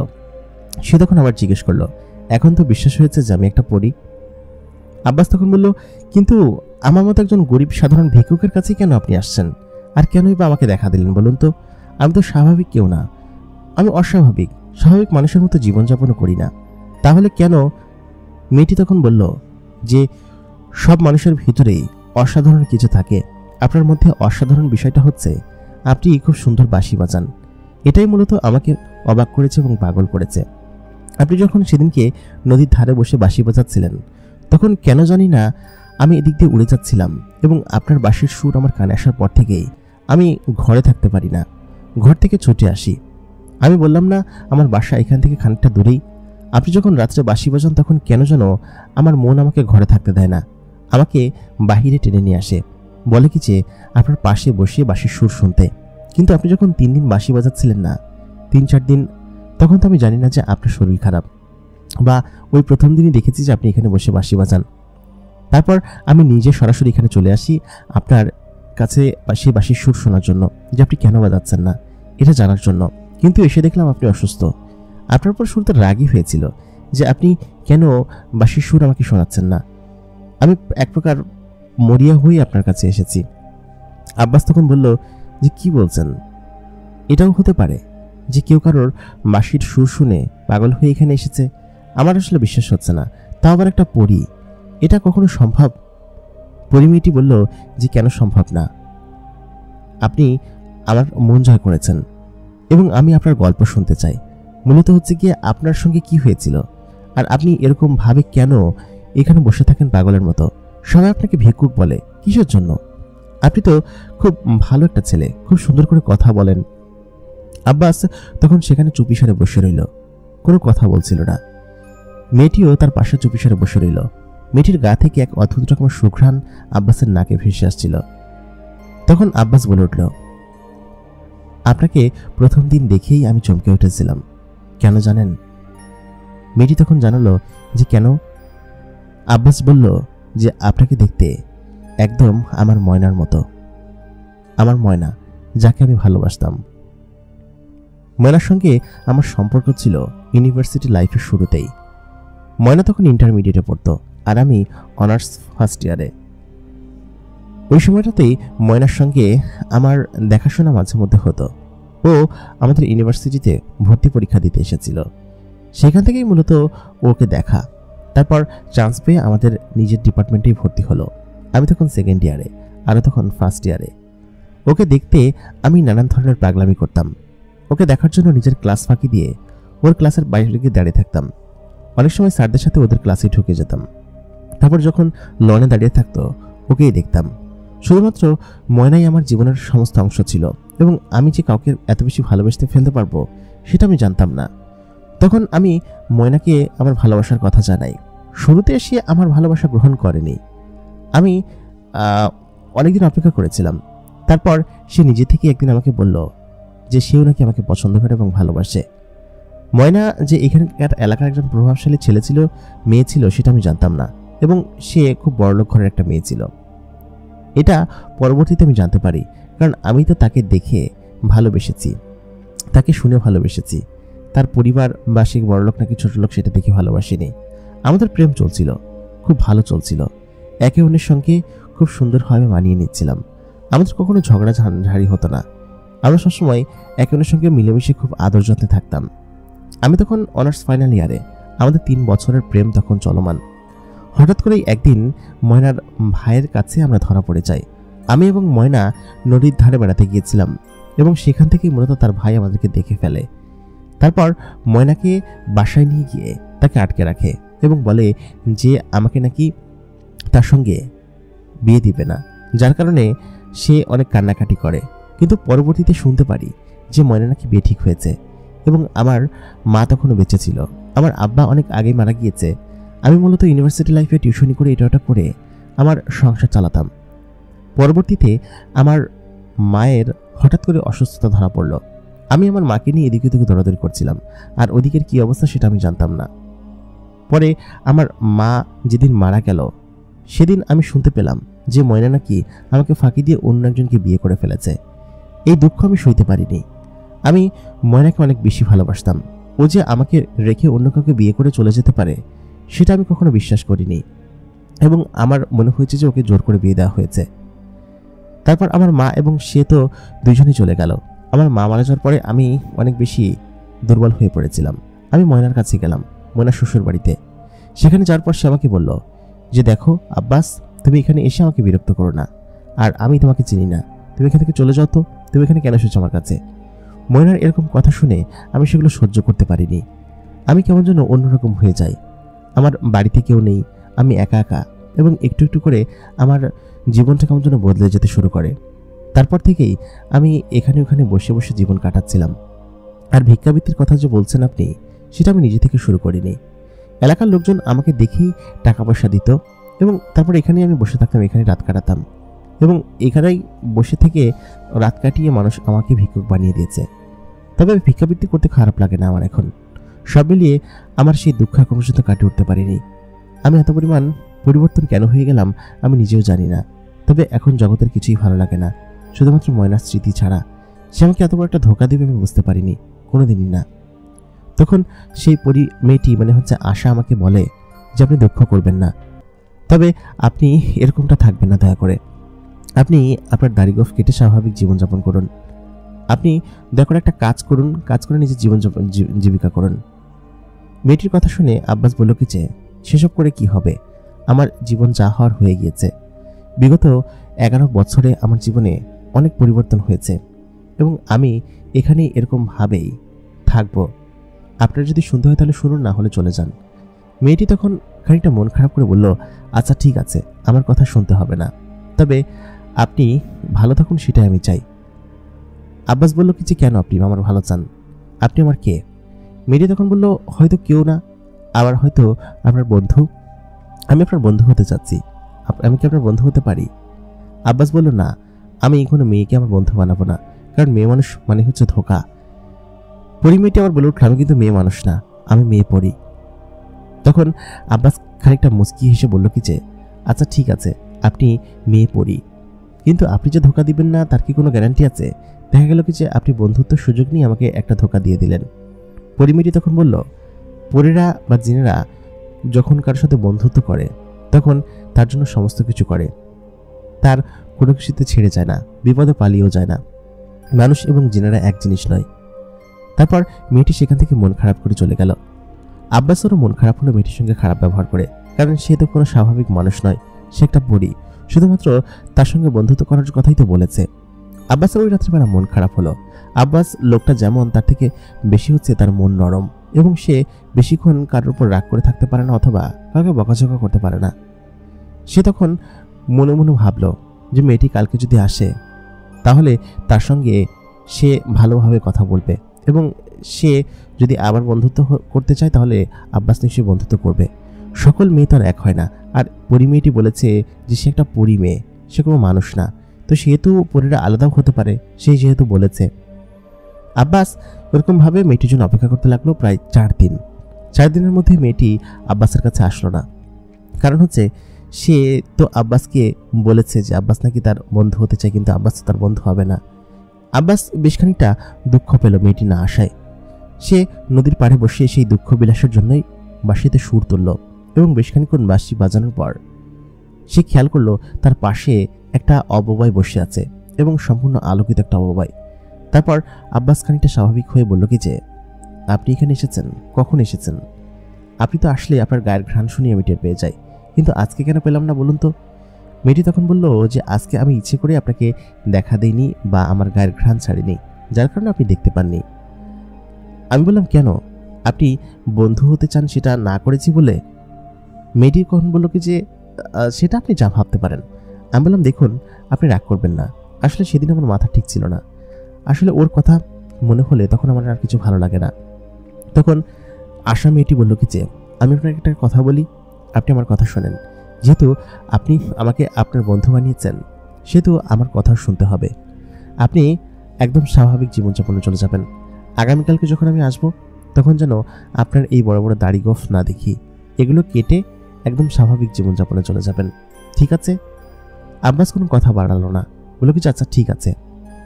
সে তখন আবার জিজ্ঞেস করলো, এখন তো বিশ্বাস হয়েছে যে আমি একটা পরী? আব্বাস তখন বলল, কিন্তু আমার মতো একজন গরিব সাধারণ ভিক্ষুকের কাছে কেন আপনি আসছেন? আর কেনই বা আমাকে দেখা দিলেন বলুন তো? আমি তো স্বাভাবিক কেউ না, আমি অস্বাভাবিক। স্বাভাবিক মানুষের মতো জীবনযাপনও করি না। তাহলে কেন? মেয়েটি তখন বলল যে সব মানুষের ভিতরেই অসাধারণ কিছু থাকে। আপনার মধ্যে অসাধারণ বিষয়টা হচ্ছে আপনি খুব সুন্দর বাঁশি বাজান। এটাই মূলত আমাকে অবাক করেছে এবং পাগল করেছে। আপনি যখন সেদিনকে নদীর ধারে বসে বাঁশি বাজাচ্ছিলেন, তখন কেন জানি না আমি এদিক দিয়ে উড়ে যাচ্ছিলাম এবং আপনার বাঁশির সুর আমার কানে আসার পর থেকেই আমি ঘরে থাকতে পারি না, ঘর থেকে ছুটে আসি। আমি বললাম না আমার বাসা এখান থেকে খানিকটা দূরেই? আপনি যখন রাত্রে বাঁশি বাজান তখন কেন যেন আমার মন আমাকে ঘরে থাকতে দেয় না, আমাকে বাহিরে টেনে নিয়ে আসে, বলে কি যে আপনার পাশে বসিয়ে বাঁশির সুর শুনতে। কিন্তু আপনি যখন 3 দিন বাঁশি বাজাচ্ছিলেন না, 3-4 দিন, তখন তো আমি জানি না যে আপনার শরীর খারাপ, বা ওই প্রথম দিনই দেখেছি যে আপনি এখানে বসে বাঁশি বাজান। তারপর আমি নিজে সরাসরি এখানে চলে আসি আপনার কাছে সেই বাঁশির সুর শোনার জন্য, যে আপনি কেন বাজাচ্ছেন না এটা জানার জন্য। কিন্তু এসে দেখলাম আপনি অসুস্থ। আপনার উপর শুরুতে রাগই হয়েছিল যে আপনি কেন বাঁশির সুর আমাকে শোনাচ্ছেন না। আমি এক প্রকার মরিয়া হয়ে আপনার কাছে এসেছি। আব্বাস তখন বলল যে কি বলছেন? এটাও হতে পারে যে কেউ কারোর বাঁশির সুর শুনে পাগল হয়ে এখানে এসেছে? আমার আসলে বিশ্বাস হচ্ছে না, তাও আবার একটা পরী। এটা কখনো সম্ভব? পরিমেয়টি বলল যে কেন সম্ভব না? আপনি আমার মন জয় করেছেন এবং আমি আপনার গল্প শুনতে চাই। মূলত হচ্ছে গিয়ে আপনার সঙ্গে কি হয়েছিল, আর আপনি এরকম ভাবে কেন এখানে বসে থাকেন পাগলের মতো? সবাই আপনাকে ভিক্ষুক বলে কিসের জন্য? আপনি তো খুব ভালো একটা ছেলে, খুব সুন্দর করে কথা বলেন। আব্বাস তখন সেখানে চুপিসারে বসে রইল, কোনো কথা বলছিল না। মেয়েটিও তার পাশে চুপিসারে বসে রইল। মেয়েটির গা থেকে এক অদ্ভুত রকমের সুঘ্রাণ আব্বাসের নাকে ভেসে আসছিল। তখন আব্বাস বলে উঠল, আপনাকে প্রথম দিন দেখেই আমি চমকে উঠেছিলাম। কেন জানেন? মেয়েটি তখন জানালো যে কেন? আব্বাস বলল যে আপনাকে দেখতে একদম আমার ময়নার মতো, আমার ময়না, যাকে আমি ভালোবাসতাম। ময়নার সঙ্গে আমার সম্পর্ক ছিল ইউনিভার্সিটি লাইফের শুরুতেই। ময়না তখন ইন্টারমিডিয়েটে পড়তো আর আমি অনার্স ফার্স্ট ইয়ারে। ওই সময়টাতেই ময়নার সঙ্গে আমার দেখাশোনা মাঝে মধ্যে হতো। ও আমাদের ইউনিভার্সিটিতে ভর্তি পরীক্ষা দিতে এসেছিল, সেখান থেকেই মূলত ওকে দেখা। তারপর চান্স পেয়ে আমাদের নিজের ডিপার্টমেন্টেই ভর্তি হলো। আমি তখন সেকেন্ড ইয়ারে, আরও তখন ফার্স্ট ইয়ারে। ওকে দেখতে আমি নানান ধরনের পাগলামি করতাম। ওকে দেখার জন্য নিজের ক্লাস ফাঁকি দিয়ে ওর ক্লাসের বাইরে গিয়ে দাঁড়িয়ে থাকতাম। অনেক সময় স্যারদের সাথে ওদের ক্লাসে ঢুকে যেতাম। তারপর যখন লনে দাঁড়িয়ে থাকতো ওকেই দেখতাম। শুধুমাত্র ময়নাই আমার জীবনের সমস্ত অংশ ছিল এবং আমি যে কাউকে এত বেশি ভালোবাসতে ফেলতে পারবো সেটা আমি জানতাম না। তখন আমি ময়নাকে আমার ভালোবাসার কথা জানাই। শুরুতে সে আমার ভালোবাসা গ্রহণ করেনি। আমি অনেকদিন অপেক্ষা করেছিলাম। তারপর সে নিজে থেকে একদিন আমাকে বলল যে সেও নাকি আমাকে পছন্দ করে এবং ভালোবাসে। ময়না যে এখানকার এলাকার একজন প্রভাবশালী ছেলে ছিল, মেয়ে ছিল, সেটা আমি জানতাম না এবং সে খুব বড়লোক ঘরের একটা মেয়ে ছিল। এটা পরবর্তীতে আমি জানতে পারি, কারণ আমি তো তাকে দেখে ভালোবেসেছি, তাকে শুনে ভালোবেসেছি। তার পরিবার বা সে বড়লোক নাকি ছোটলোক সেটা দেখে ভালোবাসিনি। আমাদের প্রেম চলছিল, খুব ভালো চলছিল। একে অন্যের সঙ্গে খুব সুন্দরভাবে মানিয়ে নিচ্ছিলাম। আমাদের কখনো ঝগড়া ঝাড়ি হতো না। আমরা সবসময় একে অন্যের সঙ্গে মিলেমিশে খুব আদর যত্নে থাকতাম। আমি তখন অনার্স ফাইনাল ইয়ারে। আমাদের 3 বছরের প্রেম তখন চলমান। হঠাৎ করেই একদিন ময়নার ভাইয়ের কাছে আমরা ধরা পড়ে যাই। আমি এবং ময়না নদীর ধারে বেড়াতে গিয়েছিলাম এবং সেখান থেকেই মূলত তার ভাই আমাদেরকে দেখে ফেলে। তারপর ময়নাকে বাসায় নিয়ে গিয়ে তাকে আটকে রাখে এবং বলে যে আমাকে নাকি তার সঙ্গে বিয়ে দিবে না, যার কারণে সে অনেক কান্নাকাটি করে। কিন্তু পরবর্তীতে শুনতে পারি যে ময়না নাকি বিয়ে ঠিক হয়েছে এবং আমার মা তখনও বেঁচে ছিল। আমার আব্বা অনেক আগেই মারা গিয়েছে। আমি মূলত ইউনিভার্সিটি লাইফে টিউশনি করে এটা ওটা করে আমার সংসার চালাতাম। পরবর্তীতে আমার মায়ের হঠাৎ করে অসুস্থতা ধরা পড়ল। আমি আমার মাকে নিয়ে এদিকে ওদিকে দৌড়াদৌড়ি করছিলাম, আর ওদিকের কি অবস্থা সেটা আমি জানতাম না। পরে আমার মা যেদিন মারা গেল সেদিন আমি শুনতে পেলাম যে ময়না নাকি আমাকে ফাঁকি দিয়ে অন্য একজনকে বিয়ে করে ফেলেছে। এই দুঃখ আমি সইতে পারিনি। আমি ময়নাকে অনেক বেশি ভালোবাসতাম। ও যে আমাকে রেখে অন্য কাউকে বিয়ে করে চলে যেতে পারে সেটা আমি কখনো বিশ্বাস করিনি এবং আমার মনে হয়েছে যে ওকে জোর করে বিয়ে দেওয়া হয়েছে। তারপর আমার মা এবং সে তো দুইজনই চলে গেল। আমার মা মারা যাওয়ার পরে আমি অনেক বেশি দুর্বল হয়ে পড়েছিলাম। আমি ময়নার কাছে গেলাম, ময়নার শ্বশুর বাড়িতে। সেখানে যাওয়ার পর সে আমাকে বলল যে, দেখো আব্বাস, তুমি এখানে এসে আমাকে বিরক্ত করো না, আর আমি তোমাকে চিনি না, তুমি এখান থেকে চলে যাও তো, তুমি এখানে কেন এসেছো আমার কাছে? ময়নার এরকম কথা শুনে আমি সেগুলো সহ্য করতে পারিনি। আমি কেমন যেন অন্যরকম হয়ে যাই। আমার বাড়িতে কেউ নেই, আমি একা একা, এবং একটু একটু করে আমার জীবনটা কেমন যেন বদলে যেতে শুরু করে। তারপর থেকেই আমি এখানে ওখানে বসে বসে জীবন কাটাচ্ছিলাম। আর ভিক্ষাবৃত্তির কথা যে বলছেন আপনি, সেটা আমি নিজে থেকে শুরু করিনি। এলাকার লোকজন আমাকে দেখেই টাকা পয়সা দিত, এবং তারপর এখানেই আমি বসে থাকতাম, এখানে রাত কাটাতাম, এবং এখানেই বসে থেকে রাত কাটিয়ে মানুষ আমাকে ভিক্ষুক বানিয়ে দিয়েছে। তবে ভিক্ষাবৃত্তি করতে খারাপ লাগে না আমার এখন। সব মিলিয়ে আমার সেই দুঃখ এখন পর্যন্ত কাটিয়ে উঠতে পারিনি। আমি এত পরিমাণ পরিবর্তন কেন হয়ে গেলাম আমি নিজেও জানি না। তবে এখন জগতের কিছুই ভালো লাগে না, শুধুমাত্র ময়নার স্মৃতি ছাড়া। সে আমাকে এত বড় একটা ধোঁকা দেবে আমি বুঝতে পারিনি, কোনোদিনই না। তখন সেই মেয়েটি মানে হচ্ছে আশা আমাকে বলে যে, আপনি দুঃখ করবেন না, তবে আপনি এরকমটা থাকবেন না, দয়া করে আপনি আপনার দাড়ি গোঁফ কেটে স্বাভাবিক জীবনযাপন করুন, আপনি দয়া করে একটা কাজ করুন, কাজ করে নিজের জীবিকা করুন। মেয়েটির কথা শুনে আব্বাস বলল কি যে, সেসব করে কি হবে, আমার জীবন যা হওয়ার হয়ে গিয়েছে। বিগত 11 বছরে আমার জীবনে অনেক পরিবর্তন হয়েছে, এবং আমি এখানে এরকমভাবেই থাকবো। আপনার যদি শুনতে হয় তাহলে শুনুন, না হলে চলে যান। মেয়েটি তখন খানিকটা মন খারাপ করে বলল, আচ্ছা ঠিক আছে, আমার কথা শুনতে হবে না, তবে আপনি ভালো থাকুন সেটাই আমি চাই। আব্বাস বলল কি যে, কেন আপনি আমার ভালো চান, আপনি আমার কে? মেয়েটি তখন বলল, হয়তো কেউ না, আবার হয়তো আপনার বন্ধু। আমি আপনার বন্ধু হতে চাচ্ছি, আমি কি আপনার বন্ধু হতে পারি? আব্বাস বলল, না, আমি কোনো মেয়েকে আমার বন্ধু বানাবো না, কারণ মেয়ে মানুষ মানে হচ্ছে ধোঁকা। মেয়েটি আবার বলে উঠল, আমি কিন্তু মেয়ে মানুষ না, আমি মেয়ে পড়ি। তখন আব্বাস খানিকটা মুচকি হেসে বলল কি যে, আচ্ছা ঠিক আছে, আপনি মেয়ে পড়ি, কিন্তু আপনি যে ধোঁকা দিবেন না তার কি কোনো গ্যারান্টি আছে? দেখা গেল কি যে আপনি বন্ধুত্বের সুযোগ নিয়ে আমাকে একটা ধোঁকা দিয়ে দিলেন। মেয়েটি তখন বলল, পরীরা বা জিনেরা যখন কারোর সাথে বন্ধুত্ব করে তখন তার জন্য সমস্ত কিছু করে, তার কোনো কিছুতে ছেড়ে যায় না, বিপদে পালিয়েও যায় না। মানুষ এবং জিনেরা এক জিনিস নয়। তারপর মেয়েটি সেখান থেকে মন খারাপ করে চলে গেল। আব্বাসেরও মন খারাপ হলো মেয়েটির সঙ্গে খারাপ ব্যবহার করে, কারণ সে তো কোনো স্বাভাবিক মানুষ নয়, সে একটা পরী, শুধুমাত্র তার সঙ্গে বন্ধুত্ব করার কথাই তো বলেছে। আব্বাসের ওই রাত্রিবেলা মন খারাপ হলো। আব্বাস লোকটা যেমন, তার থেকে বেশি হচ্ছে তার মন নরম, এবং সে বেশিক্ষণ কারোর উপর রাগ করে থাকতে পারে না, অথবা কাউকে বকাঝকা করতে পারে না। সে তখন মনে মনে ভাবল যে, মেয়েটি কালকে যদি আসে তাহলে তার সঙ্গে সে ভালোভাবে কথা বলবে, এবং সে যদি আবার বন্ধুত্ব করতে চায় তাহলে আব্বাস নিশ্চয়ই বন্ধুত্ব করবে। সকল মেয়ে তো আর এক হয় না, আর মেয়েটি বলেছে যে সে একটা পরী মেয়ে, সে কোনো মানুষ না, তো সেহেতু পরীরা আলাদাও হতে পারে, সেই যেহেতু বলেছে। আব্বাস ওরকমভাবে মেয়েটির জন্য অপেক্ষা করতে লাগলো প্রায় 4 দিন। 4 দিনের মধ্যে মেয়েটি আব্বাসের কাছে আসলো না, কারণ হচ্ছে সে তো আব্বাসকে বলেছে যে আব্বাস নাকি তার বন্ধু হতে চায়, কিন্তু আব্বাস তো তার বন্ধু হবে না। আব্বাস বেশ খানিকটা দুঃখ পেল মেয়েটি না আসায়। সে নদীর পাড়ে বসে সেই দুঃখ বিলাসের জন্যই বাঁশিতে সুর তুলল, এবং বেশ খানিকক্ষণ বাঁশি বাজানোর পর সে খেয়াল করলো তার পাশে একটা অববাই বসে আছে, এবং সম্পূর্ণ আলোকিত একটা অববাই। তারপর আব্বাস খানিকটা স্বাভাবিক হয়ে বলল কি যে, আপনি এখানে এসেছেন, কখন এসেছেন? আপনি তো আসলে আপনার গায়ের ঘ্রাণ শুনিয়ে আমি টের পেয়ে যাই, কিন্তু আজকে কেন পেলাম না বলুন তো? মেয়েটি তখন বলল যে, আজকে আমি ইচ্ছে করে আপনাকে দেখা দেইনি বা আমার গায়ের ঘ্রাণ ছাড়িনি, যার কারণে আপনি দেখতে পাননি। আমি বললাম, কেন? আপনি বন্ধু হতে চান সেটা না করেছি বলে? মেয়েটি কখন বলল কি যে, সেটা আপনি যা ভাবতে পারেন। আমি বললাম, দেখুন, আপনি রাগ করবেন না, আসলে সেদিন আমার মাথা ঠিক ছিল না, আসলে ওর কথা মনে হলে তখন আমার আর কিছু ভালো লাগে না। তখন আশা মেয়েটি বলল কি যে, আমি আপনাকে একটা কথা বলি, আপনি আমার কথা শোনেন। যেহেতু আপনি আমাকে আপনার বন্ধু বানিয়েছেন, সেহেতু আমার কথা শুনতে হবে। আপনি একদম স্বাভাবিক জীবনযাপনে চলে যাবেন। আগামীকালকে যখন আমি আসব তখন যেন আপনার এই বড় বড় দাড়ি গোঁফ না দেখি, এগুলো কেটে একদম স্বাভাবিক জীবনযাপনে চলে যাবেন, ঠিক আছে? আব্বাস কোনো কথা বাড়ালো না, বলল কি, আচ্ছা ঠিক আছে।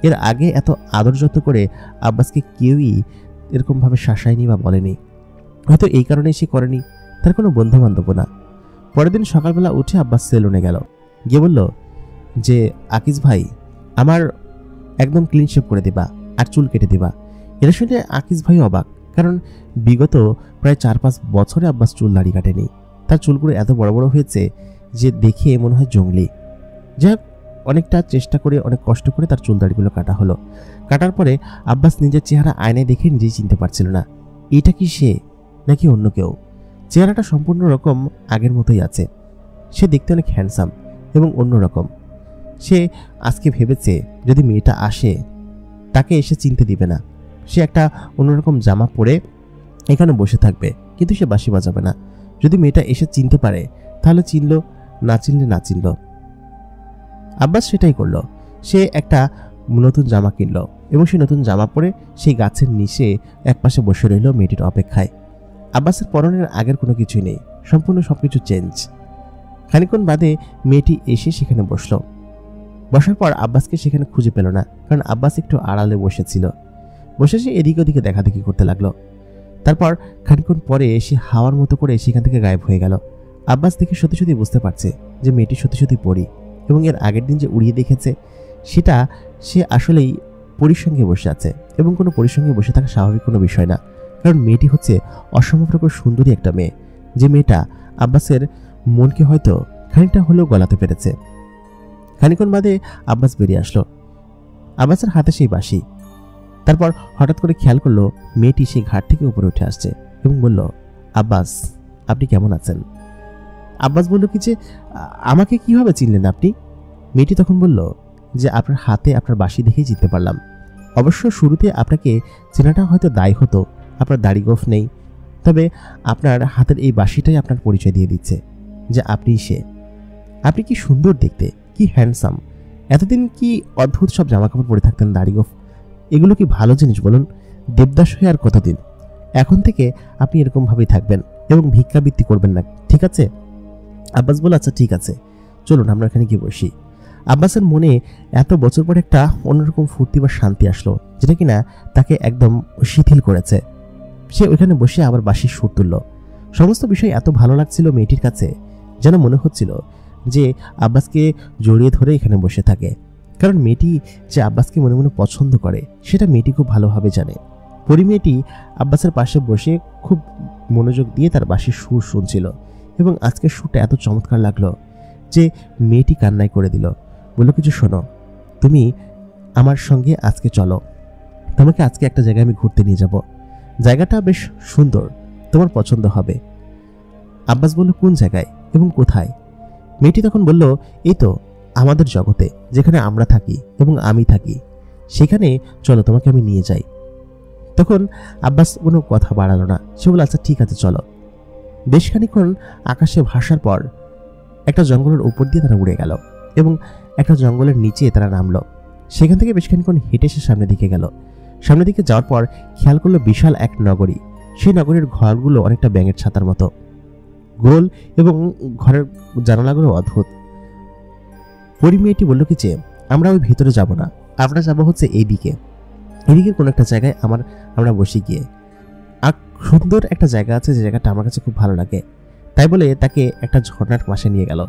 এর আগে এত আদর যত্ন করে আব্বাসকে কেউই এরকমভাবে শাসায়নি বা বলেনি, হয়তো এই কারণেই সে করেনি, তার কোনো বন্ধু বান্ধব না। পরের দিন সকালবেলা উঠে আব্বাস সেলুনে গেল, গিয়ে বলল যে, আকিজ ভাই, আমার একদম ক্লিন শেভ করে দিবা আর চুল কেটে দিবা। এটা শুনে আকিস ভাই অবাক, কারণ বিগত প্রায় 4-5 বছরে আব্বাস চুল দাড়ি কাটেনি। তার চুলগুলো এত বড় বড় হয়েছে যে দেখে মনে হয় জঙ্গলি। যাই হোক, অনেকটা চেষ্টা করে অনেক কষ্ট করে তার চুল দাড়িগুলো কাটা হলো। কাটার পরে আব্বাস নিজের চেহারা আয়নায় দেখে নিজেই চিনতে পারছিল না এটা কি সে নাকি অন্য কেউ। চেহারাটা সম্পূর্ণ রকম আগের মতোই আছে। সে দেখতে অনেক হ্যান্ডসাম এবং অন্যরকম। সে আজকে ভেবেছে যদি মেয়েটা আসে তাকে এসে চিনতে দিবে না। সে একটা অন্যরকম জামা পরে এখানে বসে থাকবে, কিন্তু সে বাঁশি বাজাবে না। যদি মেয়েটা এসে চিনতে পারে তাহলে চিনল, না চিনলে না চিনল। আব্বাস সেটাই করলো। সে একটা নতুন জামা কিনল এবং সেই নতুন জামা পরে সেই গাছের নিচে একপাশে বসে রইল মেয়েটির অপেক্ষায়। আব্বাসের পরনের আগের কোনো কিছুই নেই, সম্পূর্ণ সবকিছু চেঞ্জ। খানিকক্ষণ বাদে মেয়েটি এসে সেখানে বসলো। বসার পর আব্বাসকে সেখানে খুঁজে পেল না, কারণ আব্বাস একটু আড়ালে বসেছিল। বসে সে এদিকে ওদিকে দেখাদেখি করতে লাগলো। তারপর খানিকক্ষণ পরে সে হাওয়ার মতো করে সেখান থেকে গায়েব হয়ে গেল। আব্বাস দেখে সত্যি সত্যি বুঝতে পারছে যে মেয়েটি সত্যি সত্যি পরী, এবং এর আগের দিন যে উড়িয়ে দেখেছে সেটা সে আসলেই পরীর সঙ্গে বসে আছে, এবং কোনো পরীর সঙ্গে বসে থাকা স্বাভাবিক কোনো বিষয় না, কারণ মেয়েটি হচ্ছে অসম্ভব রকম সুন্দরী একটা মেয়ে, যে মেয়েটা আব্বাসের মনকে হয়তো খানিকটা হলেও গলাতে পেরেছে। খানিকক্ষণ বাদে আব্বাস বেরিয়ে আসলো। আব্বাসের হাতে সেই বাঁশি। তারপর হঠাৎ করে খেয়াল করলো মেয়েটি সেই ঘাট থেকে উপরে উঠে আসছে এবং বলল, আব্বাস আপনি কেমন আছেন? আব্বাস বলল কি যে, আমাকে কিভাবে চিনলেন আপনি? মেয়েটি তখন বলল যে, আপনার হাতে আপনার বাঁশি দেখেই চিনতে পারলাম। অবশ্য শুরুতে আপনাকে চেনাটা হয়তো দায় হতো, আপনার দাড়ি গোঁফ নেই, তবে আপনার হাতের এই বাঁশিটাই আপনার পরিচয় দিয়ে দিচ্ছে যে আপনিই সে। আপনি কি সুন্দর দেখতে, কি হ্যান্ডসাম। এতদিন কি অদ্ভুত সব জামাকাপড় পরে থাকতেন, দাড়ি গোঁফ, এগুলো কি ভালো জিনিস বলুন? দেবদাস হয়ে আর কতদিন? এখন থেকে আপনি এরকমভাবেই থাকবেন এবং ভিক্ষাবৃত্তি করবেন না, ঠিক আছে? আব্বাস বলে, আচ্ছা ঠিক আছে, চলুন আমরা এখানে গিয়ে বসি। আব্বাসের মনে এত বছর পর একটা অন্যরকম ফুর্তি বা শান্তি আসলো, যেটা কিনা তাকে একদম শিথিল করেছে। সে ওইখানে বসে আবার বাঁশির সুর তুলল। সমস্ত বিষয় এত ভালো লাগছিল মেয়েটির কাছে, যেন মনে হচ্ছিল যে আব্বাসকে জড়িয়ে ধরে এখানে বসে থাকে। কারণ মেয়েটি যে আব্বাসকে মনে মনে পছন্দ করে সেটা মেয়েটি খুব ভালোভাবে জানে। পরি মেয়েটি আব্বাসের পাশে বসে খুব মনোযোগ দিয়ে তার বাঁশির সুর শুনছিল, এবং আজকের সুরটা এত চমৎকার লাগলো যে মেয়েটি কান্নাই করে দিল। বলল, কিছু শোনো, তুমি আমার সঙ্গে আজকে চলো, তোমাকে আজকে একটা জায়গায় আমি ঘুরতে নিয়ে যাব। জায়গাটা বেশ সুন্দর, তোমার পছন্দ হবে। আব্বাস বলল, কোন জায়গায় এবং কোথায়? মেয়েটি তখন বলল, এই তো আমাদের জগতে, যেখানে আমরা থাকি এবং আমি থাকি, সেখানে চলো, তোমাকে আমি নিয়ে যাই। তখন আব্বাস কোনো কথা বাড়ালো না। সে বলল, আচ্ছা ঠিক আছে চলো। বেশ খানিকক্ষণ আকাশে ভাসার পর একটা জঙ্গলের উপর দিয়ে তারা উড়ে গেল এবং একটা জঙ্গলের নিচে তারা নামলো। সেখান থেকে বেশ খানিকক্ষণ হেঁটে সে সামনের দিকে গেল। সামনের দিকে যাওয়ার পর খেয়াল করলো বিশাল এক নগরী। সেই নগরীর ঘরগুলো অনেকটা ব্যাঙের ছাতার মতো গোল, এবং ঘরের জানালাগুলো অদ্ভুত। পরি মেয়েটি বলল কি যে, আমরা ওই ভিতরে যাব না, আমরা যাব হচ্ছে এইদিকে, এদিকে কোনো একটা জায়গায় আমরা বসে গিয়ে। আর সুন্দর একটা জায়গা আছে, যে জায়গাটা আমার কাছে খুব ভালো লাগে। তাই বলে তাকে একটা ঝর্ণার পাশে নিয়ে গেল,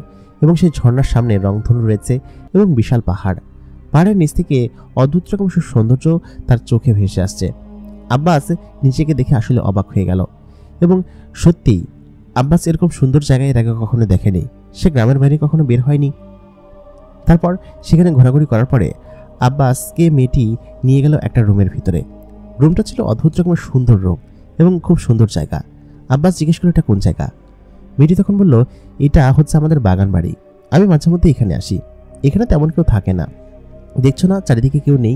এবং সেই ঝর্ণার সামনে রংধনু রয়েছে এবং বিশাল পাহাড়। পাহাড়ের নিচ থেকে অদ্ভুত রকম সৌন্দর্য তার চোখে ভেসে আসছে। আব্বাস নিজেকে দেখে আসলে অবাক হয়ে গেল, এবং সত্যি আব্বাস এরকম সুন্দর জায়গায় এর আগে কখনো দেখেনি। সে গ্রামের বাইরে কখনো বের হয়নি। তারপর সেখানে ঘোরাঘুরি করার পরে আব্বাসকে মেয়েটি নিয়ে গেল একটা রুমের ভিতরে। রুমটা ছিল অদ্ভুত রকমের সুন্দর রুম এবং খুব সুন্দর জায়গা। আব্বাস জিজ্ঞেস করল, এটা কোন জায়গা? মেয়েটি তখন বলল, এটা হচ্ছে আমাদের বাগান বাড়ি, আমি মাঝে মধ্যে এখানে আসি, এখানে তেমন কেউ থাকে না, দেখছো না চারিদিকে কেউ নেই।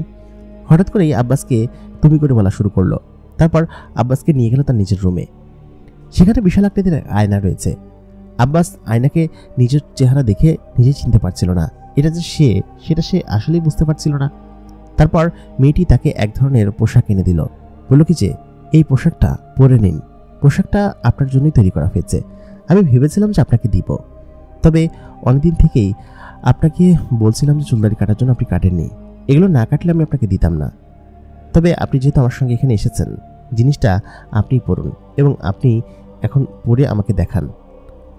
হঠাৎ করেই আব্বাসকে তুমি করে বলা শুরু করলো। তারপর আব্বাসকে নিয়ে গেল তার নিজের রুমে। সেখানে বিশাল আকৃতির আয়না রয়েছে। আব্বাস আয়নাকে নিজের চেহারা দেখে নিজে চিনতে পারছিল না, এটা যে সেটা সে আসলেই বুঝতে পারছিল না। তারপর মেয়েটি তাকে এক ধরনের পোশাক এনে দিল। বলল কি যে, এই পোশাকটা পরে নিন, পোশাকটা আপনার জন্যই তৈরি করা হয়েছে। আমি ভেবেছিলাম যে আপনাকে দিব, তবে অনেকদিন থেকেই আপনাকে বলছিলাম যে চুলদারি কাটার জন্য, আপনি কাটেননি। এগুলো না কাটলে আমি আপনাকে দিতাম না, তবে আপনি যেহেতু আমার সঙ্গে এখানে এসেছেন, জিনিসটা আপনিই পরুন এবং আপনি এখন পরে আমাকে দেখান।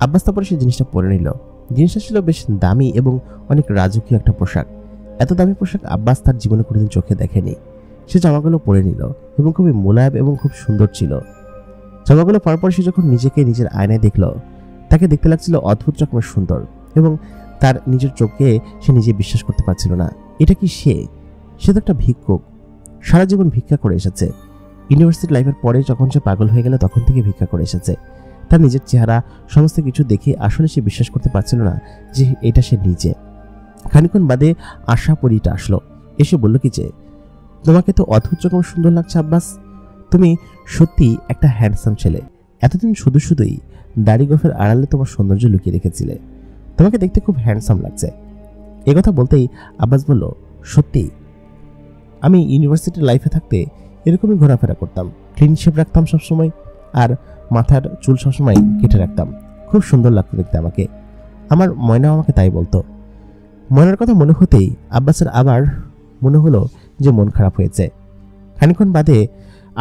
আব্বাস তারপরে সেই জিনিসটা পরে নিল। জিনিসটা ছিল বেশ দামি এবং অনেক রাজকীয় একটা পোশাক। এত দামি পোশাক আব্বাস তার জীবনে কোনোদিন চোখে দেখেনি। সে জামাগুলো পরে নিল এবং খুবই মোলায়েম এবং খুব সুন্দর ছিল। জামাগুলো পরার পর সে যখন নিজেকে নিজের আয়নায় দেখল, তাকে দেখতে লাগছিল অদ্ভুত রকমের সুন্দর এবং তার নিজের চোখে সে নিজে বিশ্বাস করতে পারছিল না। এটা কি সে? সে তো একটা ভিক্ষুক, সারা জীবন ভিক্ষা করে এসেছে। ইউনিভার্সিটি লাইফের পরে যখন সে পাগল হয়ে গেল তখন থেকে ভিক্ষা করে এসেছে। তার নিজের চেহারা সমস্ত কিছু দেখে আসলে সে বিশ্বাস করতে পারছিল না যে এটা সে নিজে। খানিকক্ষণ বাদে আশা পরীটা আসলো, এসে বলল কি যে, তোমাকে তো অদ্ভুত রকম সুন্দর লাগছে আব্বাস, তুমি সত্যি একটা হ্যান্ডসাম ছেলে। এতদিন শুধু শুধুই দাড়ি গোফের আড়ালে তোমার সৌন্দর্য লুকিয়ে রেখেছিলে, তোমাকে দেখতে খুব হ্যান্ডসাম লাগছে। একথা বলতেই আব্বাস বলল, সত্যি আমি ইউনিভার্সিটি লাইফে থাকতে এরকমই ঘোরাফেরা করতাম, ক্লিন শেপ রাখতাম সবসময়, আর মাথার চুল সবসময় কেটে রাখতাম, খুব সুন্দর লাগতো দেখতে আমাকে। আমার ময়নাও আমাকে তাই বলতো। ময়নার কথা মনে হতেই আব্বাসের আবার মনে হলো যে মন খারাপ হয়েছে। খানিকক্ষণ বাদে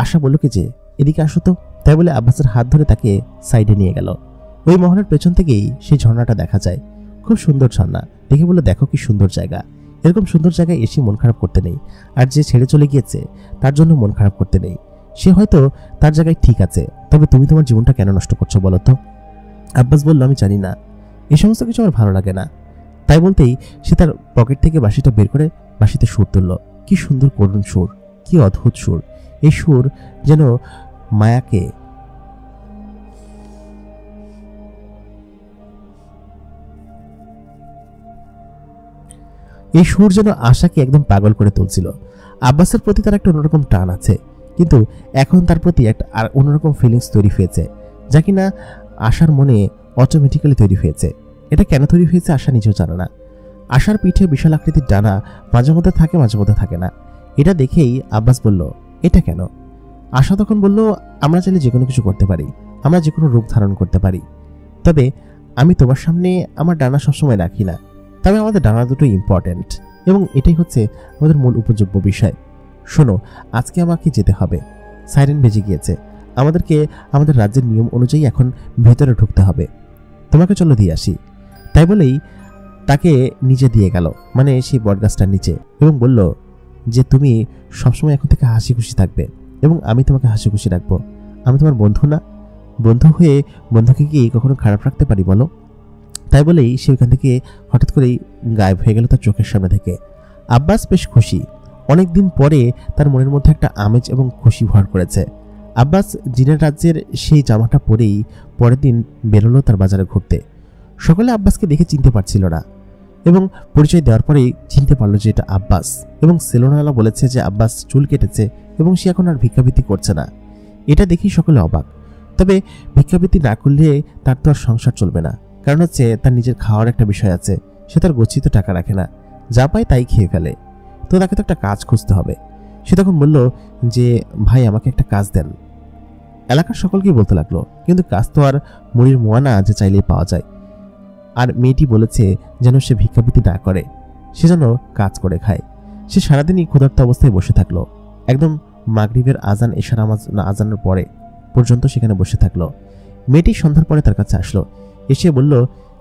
আশা বলল কি যে, এদিকে আসো তো। তাই বলে আব্বাসের হাত ধরে তাকে সাইডে নিয়ে গেল। ওই মহলের পেছন থেকেই সেই ঝর্ণাটা দেখা যায়, খুব সুন্দর ঝর্ণা। দেখে বলল, দেখো কি সুন্দর জায়গা, এরকম সুন্দর জায়গায় এসে মন খারাপ করতে নেই। আর যে ছেড়ে চলে গিয়েছে তার জন্য মন খারাপ করতে নেই, সে হয়তো তার জায়গায় ঠিক আছে, তবে তুমি তোমার জীবনটা কেন নষ্ট করছো বলো তো? আব্বাস বলল, আমি জানি না, এই সমস্ত কিছু আমার ভালো লাগে না। তাই বলতেই সে তার পকেট থেকে বাঁশিটা বের করে বাঁশিতে সুর তুলল। কি সুন্দর করুণ সুর, কি অদ্ভুত সুর! এই সুর যেন মায়াকে আশাকে একদম পাগল করে তুলছিল। আব্বাসের প্রতি তার একটা অন্যরকম টান আছে, কিন্তু এখন তার প্রতি একটা আর অন্যরকম ফিলিংস তৈরি হয়েছে, যা কিনা আশার মনে অটোমেটিক্যালি তৈরি হয়েছে। এটা কেন তৈরি হয়েছে আশা নিজেও জানে না। আশার পিঠে বিশাল আকৃতির ডানা মাঝে মধ্যে থাকে, মাঝে মধ্যে থাকে না। এটা দেখেই আব্বাস বলল, এটা কেন? আশা তখন বলল, আমরা চাইলে যে কোনো কিছু করতে পারি, আমরা যে কোনো রূপ ধারণ করতে পারি, তবে আমি তোমার সামনে আমার ডানা সবসময় রাখি না। তবে আমাদের ডানা দুটো ইম্পর্ট্যান্ট এবং এটাই হচ্ছে আমাদের মূল উপযোগ্য বিষয়। শোনো, আজকে আমাকে যেতে হবে, সাইরেন বেজে গিয়েছে, আমাদেরকে আমাদের রাজ্যের নিয়ম অনুযায়ী এখন ভেতরে ঢুকতে হবে, তোমাকে চলো দিয়ে আসি। তাই বলেই তাকে নিচে দিয়ে গেল, মানে সেই বটগাছটার নিচে, এবং বলল যে, তুমি সবসময় এখন থেকে হাসি খুশি থাকবে এবং আমি তোমাকে হাসি খুশি রাখবো। আমি তোমার বন্ধু না? বন্ধু হয়ে বন্ধুকে কি কখনো খারাপ রাখতে পারি বলো? তাই বলেই সে ওইখান থেকে হঠাৎ করেই গায়েব হয়ে গেল তার চোখের সামনে থেকে। আব্বাস বেশ খুশি, অনেকদিন পরে তার মনের মধ্যে একটা আমেজ এবং খুশি ভর করেছে। আব্বাস জিনের রাজ্যের সেই জামাটা পরেই পরের দিন বেরোলো তার বাজারে ঘুরতে। সকলে আব্বাসকে দেখে চিনতে পারছিল না এবং পরিচয় দেওয়ার পরেই চিনতে পারলো যে এটা আব্বাস, এবং সেলুনওয়ালা বলেছে যে আব্বাস চুল কেটেছে এবং সে এখন আর ভিক্ষাবৃত্তি করছে না। এটা দেখেই সকলে অবাক। তবে ভিক্ষাবৃত্তি না করলে তার তো আর সংসার চলবে না, কারণ হচ্ছে তার নিজের খাওয়ার একটা বিষয় আছে, সে তার গচ্ছিত টাকা রাখে না, যা পায় তাই খেয়ে ফেলে, তো তাকে তো একটা কাজ খুঁজতে হবে। সে তখন বলল যে, ভাই আমাকে একটা কাজ দেন। এলাকার সকলকেই বলতে লাগলো, কিন্তু কাজ তো আর মুড়ির মোয়া না যে চাইলেই পাওয়া যায়। আর মেয়েটি বলেছে যেন সে ভিক্ষাবৃত্তি না করে, সে যেন কাজ করে খায়। সে সারাদিনই ক্ষুধার্ত অবস্থায় বসে থাকলো, একদম মাগরিবের আজান এশার আজানের পরে পর্যন্ত সেখানে বসে থাকলো। মেয়েটি সন্ধ্যার পরে তার কাছে আসলো, এসে বলল,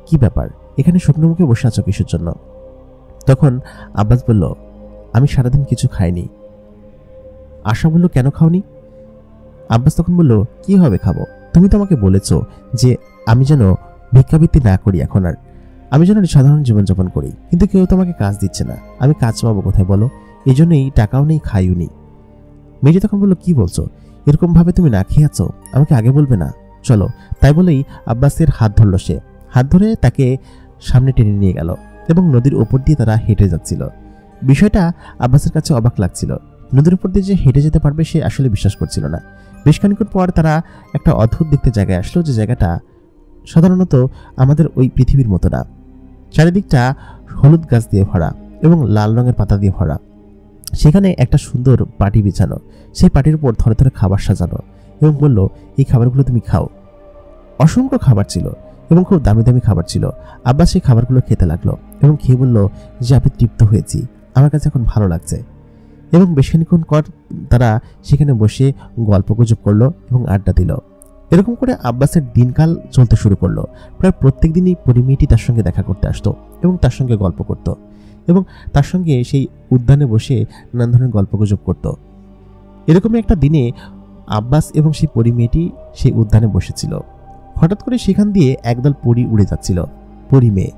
কি ব্যাপার, এখানে শুকনো মুখে বসে আছো কিসের জন্য? তখন আব্বাস বলল, আমি সারাদিন কিছু খাইনি। আশা বলল, কেন খাওনি? আব্বাস তখন বলল, কি হবে খাবো, তুমি তো আমাকে বলেছ যে আমি যেন ভিক্ষাবৃত্তি না করি, এখন আর আমি যেন সাধারণ জীবনযাপন করি, কিন্তু কেউ তো আমাকে কাজ দিচ্ছে না, আমি কাজ পাবো কোথায় বলো? এই জন্যই টাকাও নেই, খাইও নি। মেয়েটি তখন বলল, কি বলছো, এরকম ভাবে তুমি না খেয়ে আছো, আমাকে আগে বলবে না? চলো। তাই বলেই আব্বাসের হাত ধরল সে, হাত ধরে তাকে সামনে টেনে নিয়ে গেল এবং নদীর ওপর দিয়ে তারা হেঁটে যাচ্ছিল। বিষয়টা আব্বাসের কাছে অবাক লাগছিল, নদীর উপর দিয়ে যে হেঁটে যেতে পারবে সে আসলে বিশ্বাস করছিল না। বেশ খানিকক্ষণ পর তারা একটা অদ্ভুত দেখতে জায়গায় আসলো, যে জায়গাটা সাধারণত আমাদের ওই পৃথিবীর মতো না। চারিদিকটা হলুদ গাছ দিয়ে ভরা এবং লাল রঙের পাতা দিয়ে ভরা। সেখানে একটা সুন্দর পাটি বিছানো, সেই পাটির উপর ধরে ধরে খাবার সাজানো, এবং বলল, এই খাবারগুলো তুমি খাও। অসংখ্য খাবার ছিল এবং খুব দামি দামি খাবার ছিল। আব্বাস সেই খাবারগুলো খেতে লাগলো এবং খেয়ে বলল যে, আমি তৃপ্ত হয়েছি, আমার কাছে এখন ভালো লাগছে। এবং বেশ খানিকক্ষণ পর তারা সেখানে বসে গল্পগুজব করলো এবং আড্ডা দিল। এরকম করে আব্বাসের দিনকাল চলতে শুরু করলো। প্রায় প্রত্যেক দিনই পরিমেয়েটি তার সঙ্গে দেখা করতে আসতো এবং তার সঙ্গে গল্প করত। এবং তার সঙ্গে সেই উদ্যানে বসে নানা ধরনের গল্পগুজব করত। এরকমই একটা দিনে আব্বাস এবং সেই পরী মেয়েটি সেই উদ্যানে বসেছিল। হঠাৎ করে সেখান দিয়ে একদল পরী উড়ে যাচ্ছিল, পরী মেয়ে।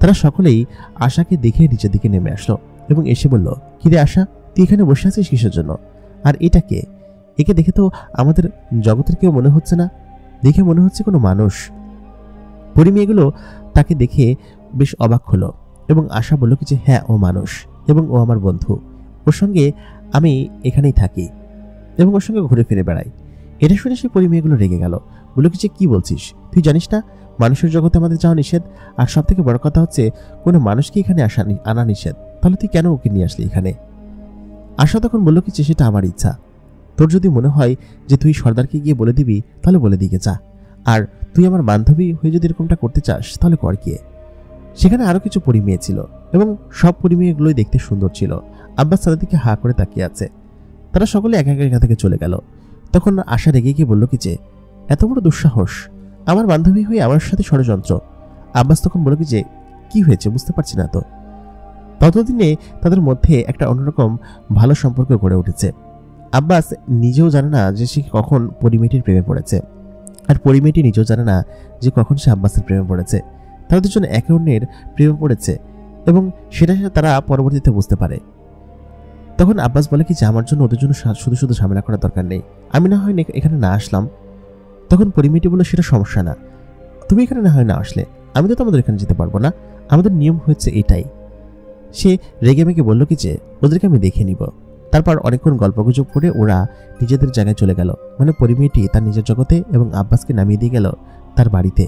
তারা সকলেই আশাকে দেখে নিচের দিকে নেমে আসলো এবং এসে বলল, কিরে আশা, তুই এখানে বসে আছিস কিসের জন্য? আর এটা কে? একে দেখে তো আমাদের জগতের কেউ মনে হচ্ছে না, দেখে মনে হচ্ছে কোনো মানুষ। পরী মেয়েগুলো তাকে দেখে বেশ অবাক হলো এবং আশা বলল কি যে হ্যাঁ, ও মানুষ এবং ও আমার বন্ধু, ওর সঙ্গে আমি এখানেই থাকি এবং ওর সঙ্গে ঘুরে ফিরে বেড়াই। এটা শুনে সেই পরী মেয়েগুলো রেগে গেল, বলল কি যে কি বলছিস, তুই জানিস না মানুষের জগতে আমাদের যাওয়া নিষেধ, আর সব থেকে বড় কথা হচ্ছে কোনো মানুষকে এখানে আনা নিষেধ, তাহলে তুই কেন ওকে নিয়ে আসলি এখানে? আশা তখন বলল কি যে সেটা আমার ইচ্ছা, তোর যদি মনে হয় যে তুই সর্দারকে গিয়ে বলে দিবি তাহলে বলে দিকে যা, আর তুই আমার বান্ধবী হয়ে যদি এরকমটা করতে চাস তাহলে কর গিয়ে। সেখানে আরো কিছু পরী মেয়ে ছিল এবং সব পরী মেয়েগুলোই দেখতে সুন্দর ছিল। আব্বাস তাদের দিকে হা করে তাকিয়ে আছে। তারা সকলে একা একা থেকে চলে গেল। তখন আশা রেগে গিয়ে বলল কি যে এত বড় দুঃসাহস, আমার বান্ধবী হয়ে আমার সাথে ষড়যন্ত্র। আব্বাস তখন বলল কি যে কি হয়েছে বুঝতে পারছি না তো। ততদিনে তাদের মধ্যে একটা অন্যরকম ভালো সম্পর্ক গড়ে উঠেছে। আব্বাস নিজেও জানে না যে সে কখন পরী মেয়েটির প্রেমে পড়েছে, আর পরী মেয়েটি নিজেও জানে না যে কখন সে আব্বাসের প্রেমে পড়েছে। তারা দুজন একে অন্যের প্রেমে পড়েছে এবং সেটা তারা পরবর্তীতে বুঝতে পারে। তখন আব্বাস বলে কি যে আমার জন্য ওদের জন্য শুধু শুধু ঝামেলা করার দরকার নেই, আমি না হয় এখানে না আসলাম। তখন পরী মেয়েটি বলল সেটা সমস্যা না, তুমি এখানে না হয় না আসলে, আমি তো তোমাদের এখানে যেতে পারবো না, আমাদের নিয়ম হচ্ছে এটাই। সে রেগে মেগে বলল কি যে ওদেরকে আমি দেখে নিব। তারপর অনেকক্ষণ গল্পগুজব করে ওরা নিজেদের জায়গায় চলে গেল, মানে পরী মেয়েটি তার নিজের জগতে এবং আব্বাসকে নামিয়ে দিয়ে গেল তার বাড়িতে।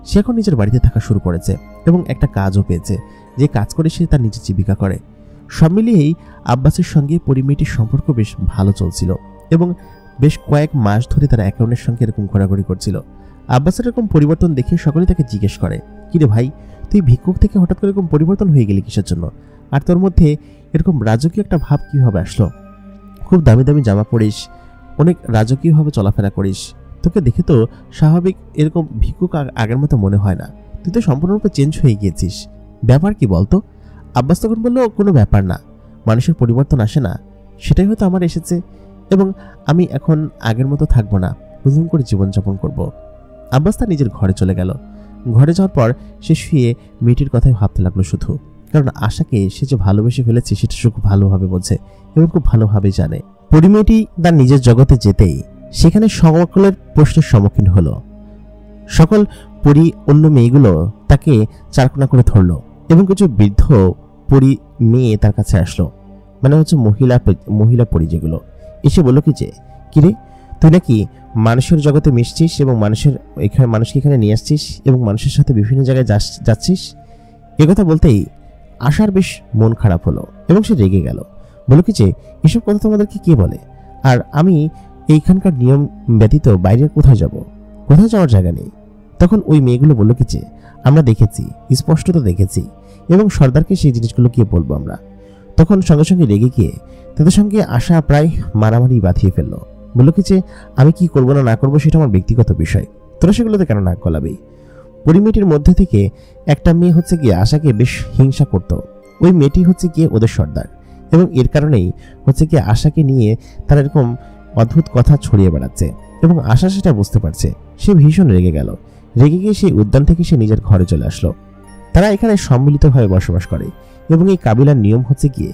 সে এখন নিজের বাড়িতে থাকা শুরু করেছে এবং একটা কাজও পেয়েছে, যে কাজ করে সে তার নিজের জীবিকা করে। সব মিলিয়েই আব্বাসের সঙ্গে পরী মেয়েটির সম্পর্ক বেশ ভালো চলছিল এবং বেশ কয়েক মাস ধরে তারা একে অন্যের সঙ্গে এরকম ঘোরাঘুরি করছিল। আব্বাসের এরকম পরিবর্তন দেখে সকলেই তাকে জিজ্ঞেস করে, কিরে ভাই, তুই ভিক্ষুক থেকে হঠাৎ করে এরকম পরিবর্তন হয়ে গেলি কিসের জন্য? আর তোর মধ্যে এরকম রাজকীয় একটা ভাব কিভাবে আসলো? খুব দামি দামি জামা পরিস, অনেক রাজকীয়ভাবে চলাফেরা করিস, তোকে দেখে তো স্বাভাবিক এরকম ভিক্ষুক আগের মতো মনে হয় না, তুই তো সম্পূর্ণরূপে চেঞ্জ হয়ে গিয়েছিস, ব্যাপার কি বলতো? আব্বাস তখন বলল, কোনো ব্যাপার না, মানুষের পরিবর্তন আসে না, সেটাই হয়তো আমার এসেছে এবং আমি এখন আগের মতো থাকবো না, নতুন করে জীবনযাপন করব। আব্বাস তার নিজের ঘরে চলে গেল। ঘরে যাওয়ার পর সে শুয়ে মেয়েটির কথাই ভাবতে লাগলো শুধু, কারণ আশাকে সে যে ভালোবেসে ফেলেছে সেটা সে খুব ভালোভাবে বোঝে এবং খুব ভালোভাবেই জানে। পরী মেয়েটি তার নিজের জগতে যেতেই সেখানে সকলের প্রশ্নের সম্মুখীন হলো। সকল পরী অন্য মেয়েগুলো তাকে চারকোনা করে ধরলো এবং কিছু বৃদ্ধ পরী মেয়ে তার কাছে আসলো, মানে হচ্ছে মহিলা পরী যেগুলো, এসে বললো কি যে কিরে, তুই নাকি মানুষের জগতে মিশছিস এবং মানুষকে এখানে নিয়ে আসছিস এবং মানুষের সাথে বিভিন্ন জায়গায় যাচ্ছিস। একথা বলতেই আশার বেশ মন খারাপ হলো এবং সে রেগে গেল, বলল কি যে এসব কথা তোমাদেরকে কে বলে, আর আমি এইখানকার নিয়ম ব্যতীত বাইরে কোথায় যাব, কোথাও যাওয়ার জায়গা নেই। তখন ওই মেয়েগুলো বলল কি যে আমরা দেখেছি, স্পষ্টত দেখেছি, এবং সর্দারকে সেই জিনিসগুলো গিয়ে বলবো আমরা। তখন সঙ্গে সঙ্গে রেগে গিয়ে তাদের সঙ্গে আশা প্রায় মারামারি বাঁধিয়ে ফেললো, বলল কি যে আমি কি করবো না করবো সেটা আমার ব্যক্তিগত বিষয়, তোরা সেগুলোতে কেন নাক গলাবি। পরী মেয়েটির মধ্যে থেকে একটা মেয়ে হচ্ছে গিয়ে আশাকে বেশ হিংসা করত, ওই মেয়েটি হচ্ছে গিয়ে ওদের সর্দার এবং এর কারণেই হচ্ছে গিয়ে আশাকে নিয়ে তারা এরকম অদ্ভুত কথা ছড়িয়ে বেড়াচ্ছে এবং আশা সেটা বুঝতে পারছে। সে ভীষণ রেগে গেল, রেগে গিয়ে সেই উদ্যান থেকে সে নিজের ঘরে চলে আসলো। তারা এখানে সম্মিলিতভাবে বসবাস করে এবং এই কাবিলার নিয়ম হচ্ছে গিয়ে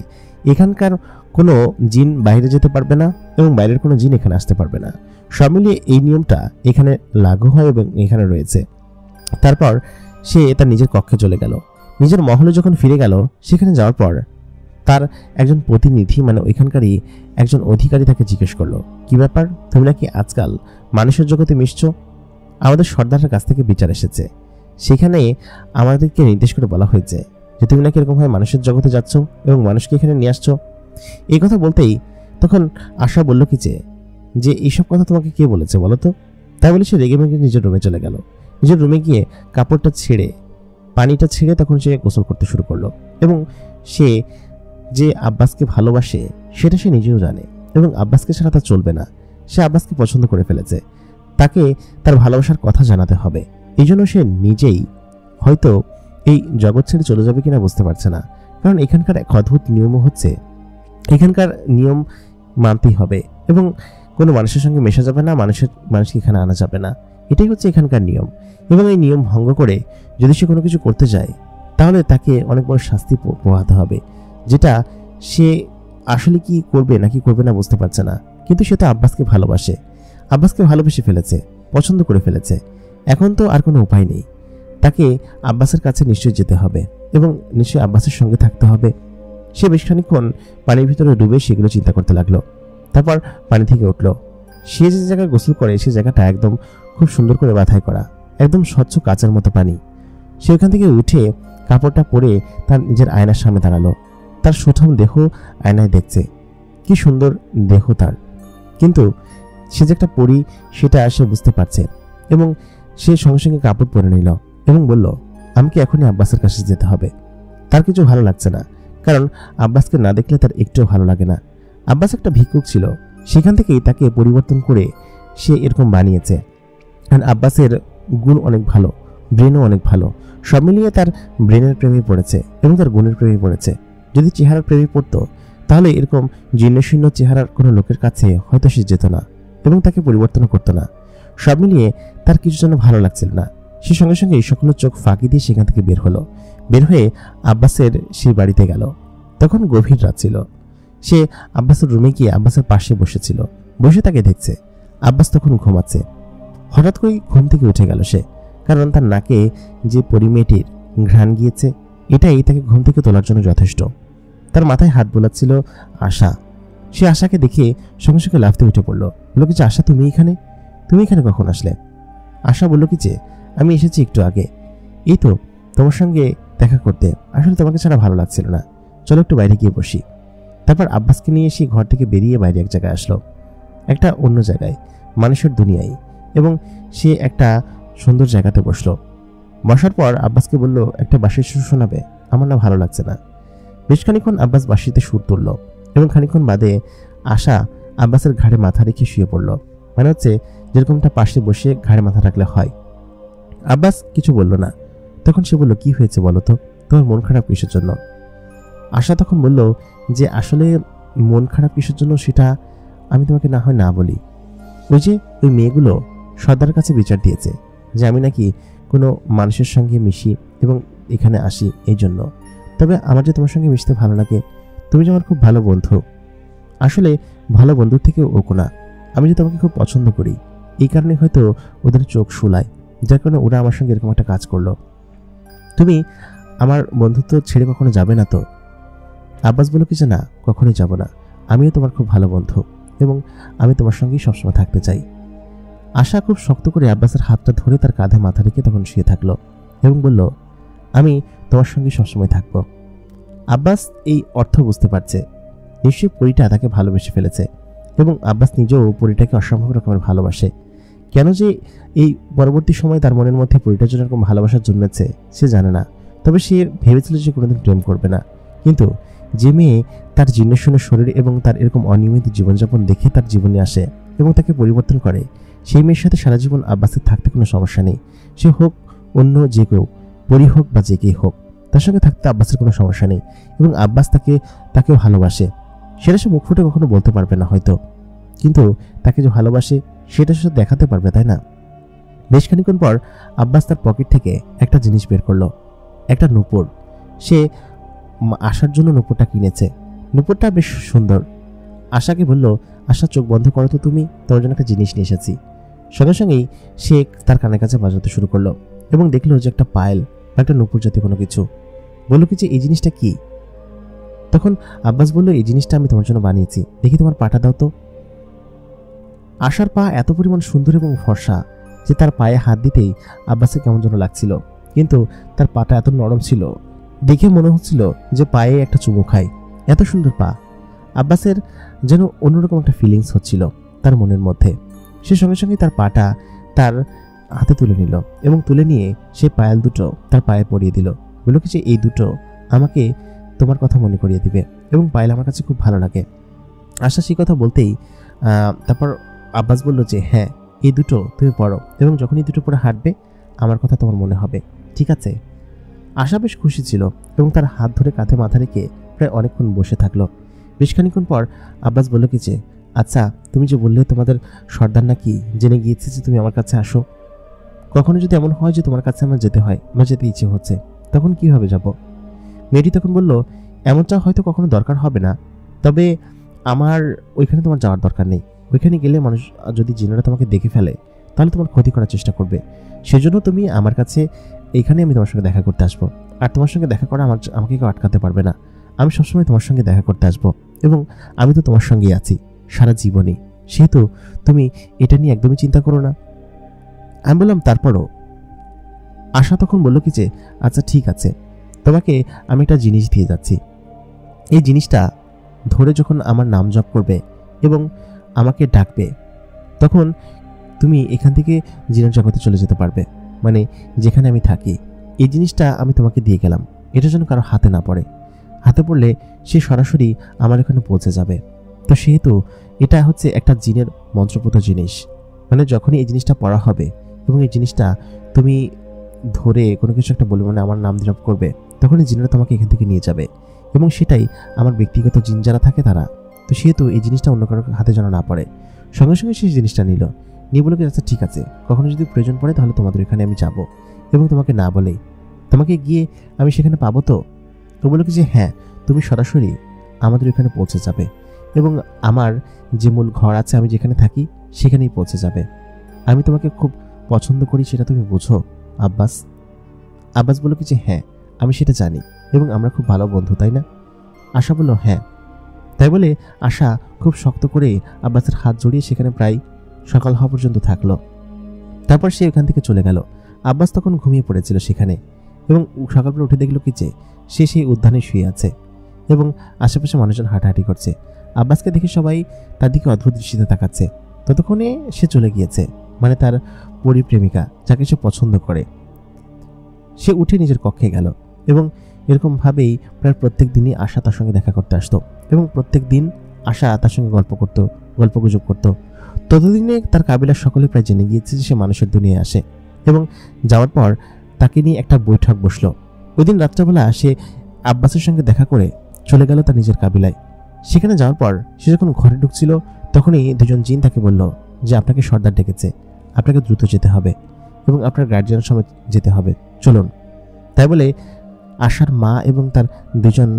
এখানকার কোনো জিন বাইরে যেতে পারবে না এবং বাইরের কোনো জিন এখানে আসতে পারবে না। সব মিলিয়ে এই নিয়মটা এখানে লাগু হয় এবং এখানে রয়েছে। তারপর সে তার নিজের কক্ষে চলে গেল। নিজের মহলে যখন ফিরে গেল, সেখানে যাওয়ার পর তার একজন প্রতিনিধি, মানে ওইখানকারই একজন অধিকারী তাকে জিজ্ঞেস করলো, কি ব্যাপার, তুমি নাকি আজকাল মানুষের জগতে মিশছো? আমাদের সর্দারের কাছ থেকে বিচার এসেছে, সেখানে আমাদেরকে নির্দেশ করে বলা হয়েছে যে তুমি নাকি এরকমভাবে মানুষের জগতে যাচ্ছ এবং মানুষকে এখানে নিয়ে আসছো। এই কথা বলতেই তখন আশা বলল কি যে এইসব কথা তোমাকে কে বলেছে বলো তো? তাই বলে সে রেগে মেগে নিজের রুমে চলে গেল। নিজের রুমে গিয়ে কাপড়টা ছেড়ে, পানিটা ছেড়ে তখন সে গোসল করতে শুরু করলো এবং সে যে আব্বাসকে ভালোবাসে সেটা সে নিজেও জানে এবং আব্বাসকে ছাড়া তা চলবে না। সে আব্বাসকে পছন্দ করে ফেলেছে, তাকে তার ভালোবাসার কথা জানাতে হবে। এই জন্য সে নিজেই হয়তো এই জগৎ ছেড়ে চলে যাবে কিনা বুঝতে পারছে না, কারণ এখানকার এক অদ্ভুত নিয়মও হচ্ছে, এখানকার নিয়ম মানতেই হবে এবং কোনো মানুষের সঙ্গে মেশা যাবে না, মানুষকে এখানে আনা যাবে না। এটাই হচ্ছে এখানকার নিয়ম। এবং এই নিয়ম ভঙ্গ করে যদি সে কোনো কিছু করতে যায় তাহলে তাকে অনেক বড় শাস্তি পোহাতে হবে, যেটা সে আসলে কি করবে নাকি করবে না বুঝতে পারছে না। কিন্তু সে তো আব্বাসকে ভালোবাসে, আব্বাসকে ভালোবেসে ফেলেছে, পছন্দ করে ফেলেছে। এখন তো আর কোনো উপায় নেই, তাকে আব্বাসের কাছে নিশ্চয়ই যেতে হবে এবং নিশ্চয়ই আব্বাসের সঙ্গে থাকতে হবে। সে বেশ খানিকক্ষণ পানির ভিতরে ডুবে সেগুলো চিন্তা করতে লাগলো। তারপর পানি থেকে উঠলো। সে যে জায়গায় গোসল করে সে জায়গাটা একদম খুব সুন্দর করে বাঁধাই করা, একদম স্বচ্ছ কাচের মতো পানি। সে ওখান থেকে উঠে কাপড়টা পরে তার নিজের আয়নার সামনে দাঁড়ালো। তার সুঠাম দেহ আয়নায় দেখছে, কি সুন্দর দেহ তার, কিন্তু সে যে একটা পরী সেটা সে বুঝতে পারছে। এবং সে সঙ্গে সঙ্গে কাপড় পরে নিল এবং বলল, আমাকে এখনই আব্বাসের কাছে যেতে হবে। তার কিছু ভালো লাগছে না, কারণ আব্বাসকে না দেখলে তার একটুও ভালো লাগে না। আব্বাস একটা ভিক্ষুক ছিল, সেখান থেকেই তাকে পরিবর্তন করে সে এরকম বানিয়েছে। কারণ আব্বাসের গুণ অনেক ভালো, ব্রেনও অনেক ভালো, সব মিলিয়ে তার ব্রেনের প্রেমে পড়েছে এবং তার গুণের প্রেমে পড়েছে। যদি চেহারার প্রেমে পড়তো তাহলে এরকম জীর্ণশীর্ণ চেহারার কোনো লোকের কাছে হয়তো সে যেত না এবং তাকে পরিবর্তন করতো না। সব মিলিয়ে তার কিছু যেন ভালো লাগছিল না। সে সঙ্গে সঙ্গে এই সকল চোখ ফাঁকি দিয়ে সেখান থেকে বের হলো। বের হয়ে আব্বাসের সেই বাড়িতে গেল। তখন গভীর রাত ছিল। সে আব্বাসের রুমে গিয়ে আব্বাসের পাশে বসেছিল, বসে তাকে দেখছে। আব্বাস তখন ঘুমাচ্ছে। হঠাৎ করেই ঘুম থেকে উঠে গেল সে, কারণ তার নাকে যে পরিমেয়েটির ঘ্রাণ গিয়েছে এটাই তাকে ঘুম থেকে তোলার জন্য যথেষ্ট। তার মাথায় হাত বোলাচ্ছিল আশা। সে আশাকে দেখে সঙ্গে সঙ্গে লাফতে উঠে পড়লো। বলল কি যে, আশা তুমি এখানে কখন আসলে? আশা বলল কি যে, আমি এসেছি একটু আগে, এই তো তোমার সঙ্গে দেখা করতে। আসলে তোমাকে ছাড়া ভালো লাগছিল না, চলো একটু বাইরে গিয়ে বসি। তারপর আব্বাসকে নিয়ে এসে ঘর থেকে বেরিয়ে বাইরে এক জায়গায় আসলো, একটা অন্য জায়গায়, মানুষের দুনিয়ায়। এবং সে একটা সুন্দর জায়গাতে বসলো। বসার পর আব্বাসকে বলল, একটা বাঁশির সুর শোনাবে? আমার না ভালো লাগছে না। বেশ খানিক্ষণ আব্বাস বাঁশিতে সুর তুলল এবং খানিক্ষণ বাদে আশা আব্বাসের ঘাড়ে মাথা রেখে শুয়ে পড়ল। মানে হচ্ছে যেরকমটা পাশে বসে ঘাড়ে মাথা রাখলে হয়। আব্বাস কিছু বলল না। তখন সে বলল, কি হয়েছে বলো তো, তোমার মন খারাপ কিসের জন্য? আশা তখন বলল যে, আসলে মন খারাপ কিসের জন্য সেটা আমি তোমাকে না হয় না বলি। ওই মেয়েগুলো সর্দার কাছে বিচার দিয়েছে যে আমি নাকি কোনো মানুষের সঙ্গে মিশি এবং এখানে আসি এই জন্য। তবে আমার যে তোমার সঙ্গে মিশতে ভালো লাগে, তুমি যে আমার খুব ভালো বন্ধু, আসলে ভালো বন্ধুর থেকেও ওকো না, আমি যে তোমাকে খুব পছন্দ করি, এই কারণে হয়তো ওদের চোখ শুলায়, যার কারণে ওরা আমার সঙ্গে এরকম একটা কাজ করলো। তুমি আমার বন্ধুত্ব ছেড়ে কখনো যাবে না তো? আব্বাস বলল কি যে, না, কখনোই যাব না, আমিও তোমার খুব ভালো বন্ধু এবং আমি তোমার সঙ্গেই সবসময় থাকতে চাই। আশা খুব শক্ত করে আব্বাসের হাতটা ধরে তার কাঁধে মাথা রেখে তখন শুয়ে থাকলো এবং বলল, আমি তোমার সঙ্গে সবসময় থাকবো। আব্বাস এই অর্থ বুঝতে পারছে, নিশ্চয়ই পরীটা তাকে ভালোবেসে ফেলেছে এবং আব্বাস নিজেও পরীটাকে অসম্ভব রকমের ভালোবাসে। কেন যে এই পরবর্তী সময় তার মনের মধ্যে পরীটার জন্য এরকম ভালোবাসা জন্মেছে সে জানে না। তবে সে ভেবেছিল যে কোনোদিন প্রেম করবে না, কিন্তু যে মেয়ে তার জীর্ণশীর্ণ শরীর এবং তার এরকম অনিয়মিত জীবনযাপন দেখে তার জীবনে আসে এবং তাকে পরিবর্তন করে, সেই মেয়ের সাথে সারা জীবন আব্বাসের থাকতে কোনো সমস্যা নেই। সে হোক অন্য যে কেউ, পরী হোক বা যে কেই হোক, তার সঙ্গে থাকতে আব্বাসের কোনো সমস্যা নেই এবং আব্বাস তাকেও ভালোবাসে। সেটা সে মুখ ফুটে কখনো বলতে পারবে না হয়তো, কিন্তু তাকে যে ভালোবাসে সেটা সে দেখাতে পারবে, তাই না? বেশ খানিক্ষণ পর আব্বাস তার পকেট থেকে একটা জিনিস বের করলো, একটা নূপুর। সে আশার জন্য নূপুরটা কিনেছে। নূপুরটা বেশ সুন্দর। আশাকে বলল, আশা চোখ বন্ধ করো তো, তুমি তোমার জন্য একটা জিনিস নিয়ে এসেছি। সঙ্গে সঙ্গেই সে তার কানের কাছে বাজাতে শুরু করলো এবং দেখলো যে একটা পায়েল বা একটা নূপুর জাতীয় কোনো কিছু। বললো কি যে, এই জিনিসটা কি? তখন আব্বাস বলল, এই জিনিসটা আমি তোমার জন্য বানিয়েছি, দেখি তোমার পাটা দাও তো। আশার পা এত পরিমাণ সুন্দর এবং ফর্সা যে তার পায়ে হাত দিতেই আব্বাসের কেমন যেন লাগছিল, কিন্তু তার পাটা এত নরম ছিল দেখে মনে হচ্ছিল যে পায়ে একটা চুমু খায়, এত সুন্দর পা। আব্বাসের যেন অন্যরকম একটা ফিলিংস হচ্ছিল তার মনের মধ্যে। সে সঙ্গে সঙ্গে তার পাটা তার হাতে তুলে নিল এবং তুলে নিয়ে সে পায়েল দুটো তার পায়ে পরিয়ে দিল। বলল কি যে, এই দুটো আমাকে তোমার কথা মনে করিয়ে দিবে এবং পায়েল আমার কাছে খুব ভালো লাগে। আশা সেই কথা বলতেই তারপর আব্বাস বলল যে, হ্যাঁ, এই দুটো তুমি পরো এবং যখন এই দুটো পরে হাঁটবে আমার কথা তোমার মনে হবে, ঠিক আছে? আশা বেশ খুশি ছিল এবং তার হাত ধরে কাঁধে মাথা রেখে প্রায় অনেকক্ষণ বসে থাকলো। বেশ খানিক্ষণ পর আব্বাস বলল কি যে, আচ্ছা তুমি যে বললে তোমাদের সর্দার নাকি জেনে গিয়েছে যে তুমি আমার কাছে আসো, কখনো যদি এমন হয় যে তোমার কাছে আমার যেতে হয়, আমার যেতে ইচ্ছে হচ্ছে, তখন কিভাবে যাব? মেয়েটি তখন বলল, এমনটা হয়তো কখনো দরকার হবে না, তবে আমার ওইখানে তোমার যাওয়ার দরকার নেই। ওইখানে গেলে মানুষ যদি জিনেরা তোমাকে দেখে ফেলে তাহলে তোমার ক্ষতি করার চেষ্টা করবে। সেজন্য তুমি আমার কাছে এইখানে আমি তোমার সঙ্গে দেখা করতে আসবো, আর তোমার সঙ্গে দেখা করা আমাকে কেউ আটকাতে পারবে না। আমি সবসময় তোমার সঙ্গে দেখা করতে আসবো এবং আমি তো তোমার সঙ্গেই আছি সারা জীবনই, সেহেতু তুমি এটা নিয়ে একদমই চিন্তা করো না। আমি বললাম তারপরও? আশা তখন বলল কি যে, আচ্ছা ঠিক আছে, তোমাকে আমি একটা জিনিস দিয়ে যাচ্ছি। এই জিনিসটা ধরে যখন আমার নাম জপ করবে এবং আমাকে ডাকবে, তখন তুমি এখান থেকে জিনের জগতে চলে যেতে পারবে, মানে যেখানে আমি থাকি। এই জিনিসটা আমি তোমাকে দিয়ে গেলাম, এটা যেন কারো হাতে না পড়ে। হাতে পড়লে সে সরাসরি আমার এখানে পৌঁছে যাবে। তো সেহেতু এটা হচ্ছে একটা জিনের মন্ত্রপুত জিনিস, মানে যখনই এই জিনিসটা পড়া হবে এবং এই জিনিসটা তুমি ধরে কোনো কিছু একটা বলবে, মানে আমার নাম জপ করবে, তখনই জিনেরা তোমাকে এখান থেকে নিয়ে যাবে এবং সেটাই আমার ব্যক্তিগত জিন যারা থাকে তারা। তো সেহেতু এই জিনিসটা অন্য কারোর হাতে যেন না পড়ে। সঙ্গে সঙ্গে সেই জিনিসটা নিয়ে বলে, আচ্ছা ঠিক আছে, কখনো যদি প্রয়োজন পড়ে তাহলে তোমাদের এখানে আমি যাব এবং তোমাকে না বলেই তোমাকে গিয়ে আমি সেখানে পাবো। তো বললো কি যে, হ্যাঁ তুমি সরাসরি আমাদের এখানে পৌঁছে যাবে এবং আমার যে মূল ঘর আছে আমি যেখানে থাকি সেখানেই পৌঁছে যাবে। আমি তোমাকে খুব পছন্দ করি, সেটা তুমি বুঝো আব্বাস। আব্বাস বলল কি যে, হ্যাঁ আমি সেটা জানি এবং আমরা খুব ভালো বন্ধু, তাই না? আশা বলল হ্যাঁ। তাই বলে আশা খুব শক্ত করে আব্বাসের হাত জড়িয়ে সেখানে প্রায় সকাল হওয়া পর্যন্ত থাকলো। তারপর সে ওখান থেকে চলে গেল। আব্বাস তখন ঘুমিয়ে পড়েছিল সেখানে এবং সকালবেলা উঠে দেখলো কি যে সে সেই উদ্যানে শুয়ে আছে এবং আশেপাশে মানুষজন হাঁটাহাঁটি করছে। আব্বাসকে দেখে সবাই তার দিকে অদ্ভুত দৃষ্টিতে তাকাচ্ছে। ততক্ষণে সে চলে গিয়েছে, মানে তার পরিপ্রেমিকা যাকে সে পছন্দ করে। সে উঠে নিজের কক্ষে গেল এবং এরকমভাবেই প্রায় প্রত্যেক দিনই আশা তার সঙ্গে দেখা করতে আসতো এবং প্রত্যেক দিন আশা তার সঙ্গে গল্পগুজব করতো। ততদিনে তার কাবিলার সকলে প্রায় জেনে গিয়েছে যে সে মানুষের দুনিয়ায় আসে এবং যাওয়ার পর তাকে নিয়ে একটা বৈঠক বসলো। ওই দিন রাত্রেবেলা সে আব্বাসের সঙ্গে দেখা করে চলে গেল তার নিজের কাবিলায়। সেখানে যাওয়ার পর সে যখন ঘরে ঢুকছিল তখনই দুজন জিন তাকে বলল যে, আপনাকে সর্দার ডেকেছে, আপনাকে দ্রুত যেতে হবে এবং আপনার গার্জিয়ানের সঙ্গে যেতে হবে, চলুন। তাই বলে আশার মা এবং তার দুজন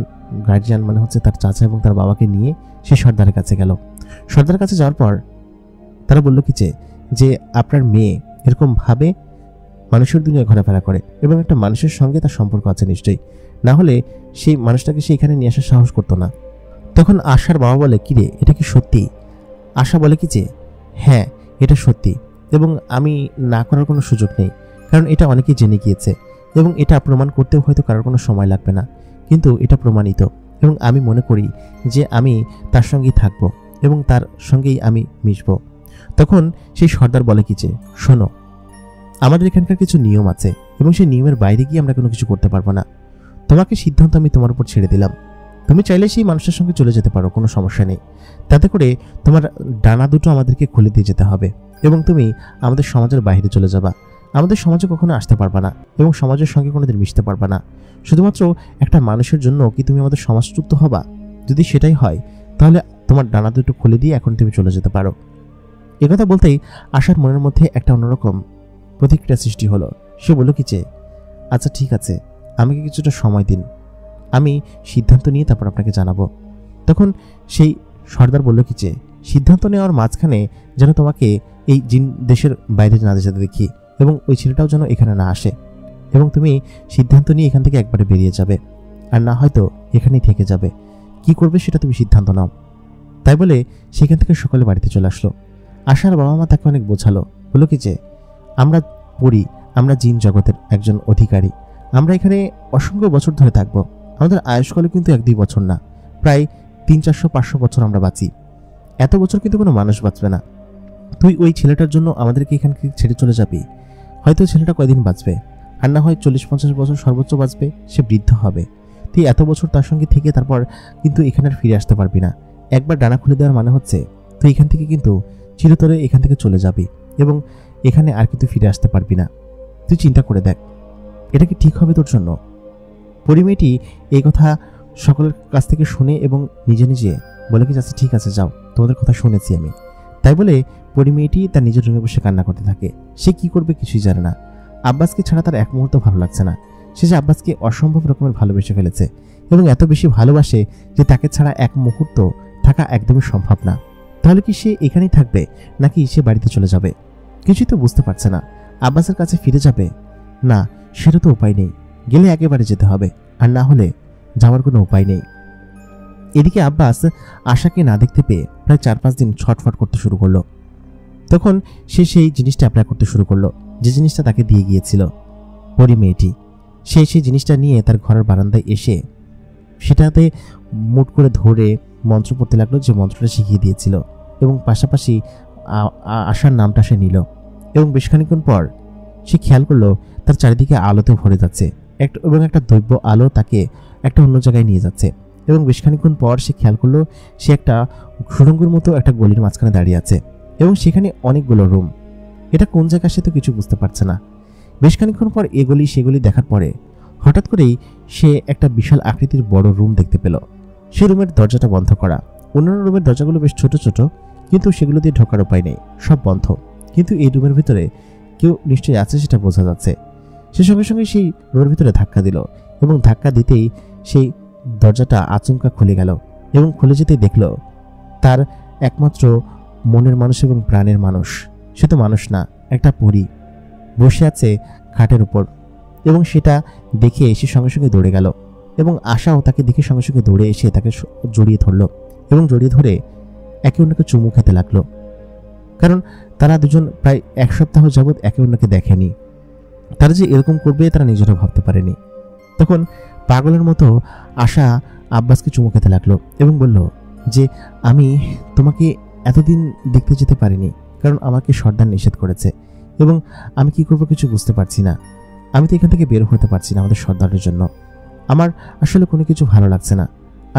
গার্জিয়ান, মানে হচ্ছে তার চাচা এবং তার বাবাকে নিয়ে সে সর্দারের কাছে গেল। সর্দারের কাছে যাওয়ার পর তারা বলল কি যে আপনার মেয়ে এরকমভাবে মানুষের দুনিয়ায় ঘোরাফেরা করে এবং একটা মানুষের সঙ্গে তার সম্পর্ক আছে নিশ্চয়ই, না হলে সেই মানুষটাকে সে এখানে নিয়ে আসার সাহস করতো না। তখন আশার বাবা বলে, কি রে, এটা কি সত্যি? আশা বলে কি যে, হ্যাঁ এটা সত্যি এবং আমি না করার কোনো সুযোগ নেই, কারণ এটা অনেকেই জেনে গিয়েছে এবং এটা প্রমাণ করতেও হয়তো কারোর কোনো সময় লাগবে না, কিন্তু এটা প্রমাণিত এবং আমি মনে করি যে আমি তার সঙ্গেই থাকবো এবং তার সঙ্গেই আমি মিশবো। তখন সেই সর্দার বলে কি যে, শোনো, আমাদের এখানকার কিছু নিয়ম আছে এবং সেই নিয়মের বাইরে গিয়ে আমরা কোনো কিছু করতে পারবো না। তোমাকে সিদ্ধান্ত আমি তোমার উপর ছেড়ে দিলাম, তুমি চাইলে সেই মানুষের সঙ্গে চলে যেতে পারো, কোনো সমস্যা নেই। তাতে করে তোমার ডানা দুটো আমাদেরকে খুলে দিয়ে যেতে হবে এবং তুমি আমাদের সমাজের বাইরে চলে যাবা। আমাদের সমাজে কখনো আসতে পারবা না এবং সমাজের সঙ্গে কোনোদিন মিশতে পারবা না। শুধুমাত্র একটা মানুষের জন্য কি তুমি আমাদের সমাজযুক্ত হবা? যদি সেটাই হয় তাহলে তোমার ডানা দুটো খুলে দিয়ে এখন তুমি চলে যেতে পারো। একথা বলতেই আশার মনের মধ্যে একটা অন্যরকম প্রতিক্রিয়া সৃষ্টি হলো। সে বলল কি যে, আচ্ছা ঠিক আছে, আমাকে কিছুটা সময় দিন, আমি সিদ্ধান্ত নিয়ে তারপর আপনাকে জানাবো। তখন সেই সর্দার বলল কি যে, সিদ্ধান্ত নেওয়ার মাঝখানে যেন তোমাকে এই জিন দেশের বাইরে না যেতে দেখি এবং ওই ছেলেটাও যেন এখানে না আসে এবং তুমি সিদ্ধান্ত নিয়ে এখান থেকে একবারে বেরিয়ে যাবে, আর না হয়তো এখানেই থেকে যাবে। কি করবে সেটা তুমি সিদ্ধান্ত নাও। তাই বলে সেখান থেকে সকলে বাড়িতে চলে আসলো। আশার বাবা মা তাকে অনেক বোঝালো, বললো কি যে, আমরা জিন জগতের একজন অধিকারী, আমরা এখানে অসংখ্য বছর ধরে থাকবো। আমাদের আয়ুষ্কালে কিন্তু 1-2 বছর না, প্রায় 300-400 বছর আমরা বাঁচি। এত বছর কিন্তু কোনো মানুষ বাঁচবে না। তুই ওই ছেলেটার জন্য আমাদেরকে এখান থেকে ছেড়ে চলে যাবি, হয়তো ছেলেটা কয়দিন বাঁচবে, আর না হয় 40-50 বছর সর্বোচ্চ বাঁচবে, সে বৃদ্ধ হবে। তুই এত বছর তার সঙ্গে থেকে তারপর কিন্তু এখানে আর ফিরে আসতে পারবি না। একবার ডানা খুলে দেওয়ার মানে হচ্ছে তুই এখান থেকে কিন্তু চিরতরে এখান থেকে চলে যাবি এবং এখানে আর কিন্তু ফিরে আসতে পারবি না। তুই চিন্তা করে দেখ, এটা কি ঠিক হবে তোর জন্য? পরিমেয়েটি এই কথা সকলের কাছ থেকে শুনে এবং নিজে নিজে বলে কি, আচ্ছা ঠিক আছে যাও, তোমাদের কথা শুনেছি আমি। তাই বলে পরিমেয়েটি তার নিজের রুমে বসে কান্না করতে থাকে। সে কি করবে কিছুই জানে না। আব্বাসকে ছাড়া তার এক মুহূর্ত ভালো লাগছে না। সে যে আব্বাসকে অসম্ভব রকমের ভালোবেসে ফেলেছে এবং এত বেশি ভালোবাসে যে তাকে ছাড়া এক মুহূর্ত থাকা একদমই সম্ভব না। তাহলে কি সে এখানেই থাকবে নাকি সে বাড়িতে চলে যাবে? কিছুই তো বুঝতে পারছে না। আব্বাসের কাছে ফিরে যাবে না, সেটা তো উপায় নেই। গেলে একেবারে যেতে হবে, আর না হলে যাওয়ার কোনো উপায় নেই। এদিকে আব্বাস আশাকে না দেখতে পেয়ে প্রায় 4-5 দিন ছটফট করতে শুরু করলো। তখন সে সেই জিনিসটা অ্যাপ্লাই করতে শুরু করলো যে জিনিসটা তাকে দিয়ে গিয়েছিল পরিমেয়েটি। সে সেই জিনিসটা নিয়ে তার ঘরের বারান্দায় এসে সেটাতে মুট করে ধরে মন্ত্র পড়তে লাগলো, যে মন্ত্রটা শিখিয়ে দিয়েছিল, এবং পাশাপাশি আশার নামটা সে নিল। এবং বেশ খানিকক্ষণ পর সে খেয়াল করলো তার চারিদিকে আলোতে ভরে যাচ্ছে এবং একটা দৈব্য আলো তাকে একটা অন্য জায়গায় নিয়ে যাচ্ছে। এবং বেশ খানিকক্ষণ পর সে খেয়াল করলো সে একটা সুড়ঙ্গের মতো একটা গলির মাঝখানে দাঁড়িয়ে আছে এবং সেখানে অনেকগুলো রুম। এটা কোন জায়গা সে তো কিছু বুঝতে পারছে না। বেশ খানিকক্ষণ পর এগুলি সেগুলি দেখার পরে হঠাৎ করেই সে একটা বিশাল আকৃতির বড় রুম দেখতে পেল। সে রুমের দরজাটা বন্ধ করা। অন্যান্য রুমের দরজাগুলো বেশ ছোট ছোট, কিন্তু সেগুলো দিয়ে ঢোকার উপায় নেই, সব বন্ধ। কিন্তু এই রুমের ভিতরে কেউ নিশ্চয়ই আছে সেটা বোঝা যাচ্ছে। সে সঙ্গে সঙ্গে সেই রুমের ভিতরে ধাক্কা দিল এবং ধাক্কা দিতেই সেই দরজাটা আচমকা খুলে গেল এবং খুলে যেতেই দেখল তার একমাত্র মনের মানুষ এবং প্রাণের মানুষ, সে তো মানুষ না, একটা পরী বসে আছে খাটের উপর। এবং সেটা দেখে সে সঙ্গে সঙ্গে দৌড়ে গেল এবং আশাও তাকে দেখে সঙ্গে সঙ্গে দৌড়ে এসে তাকে জড়িয়ে ধরল এবং জড়িয়ে ধরে একে অন্যকে চুমু খেতে লাগলো। কারণ তারা দুজন প্রায় 1 সপ্তাহ যাবৎ একে অন্যকে দেখেনি। তারা যে এরকম করবে তারা নিজেরা ভাবতে পারেনি। তখন পাগলের মতো আশা আব্বাসকে চুমু খেতে লাগলো এবং বলল যে আমি তোমাকে এতদিন দেখতে যেতে পারিনি, কারণ আমাকে সর্দার নিষেধ করেছে এবং আমি কি করবো কিছু বুঝতে পারছি না। আমি তো এখান থেকে বের হতে পারছি না আমাদের সর্দারের জন্য। আমার আসলে কোনো কিছু ভালো লাগছে না।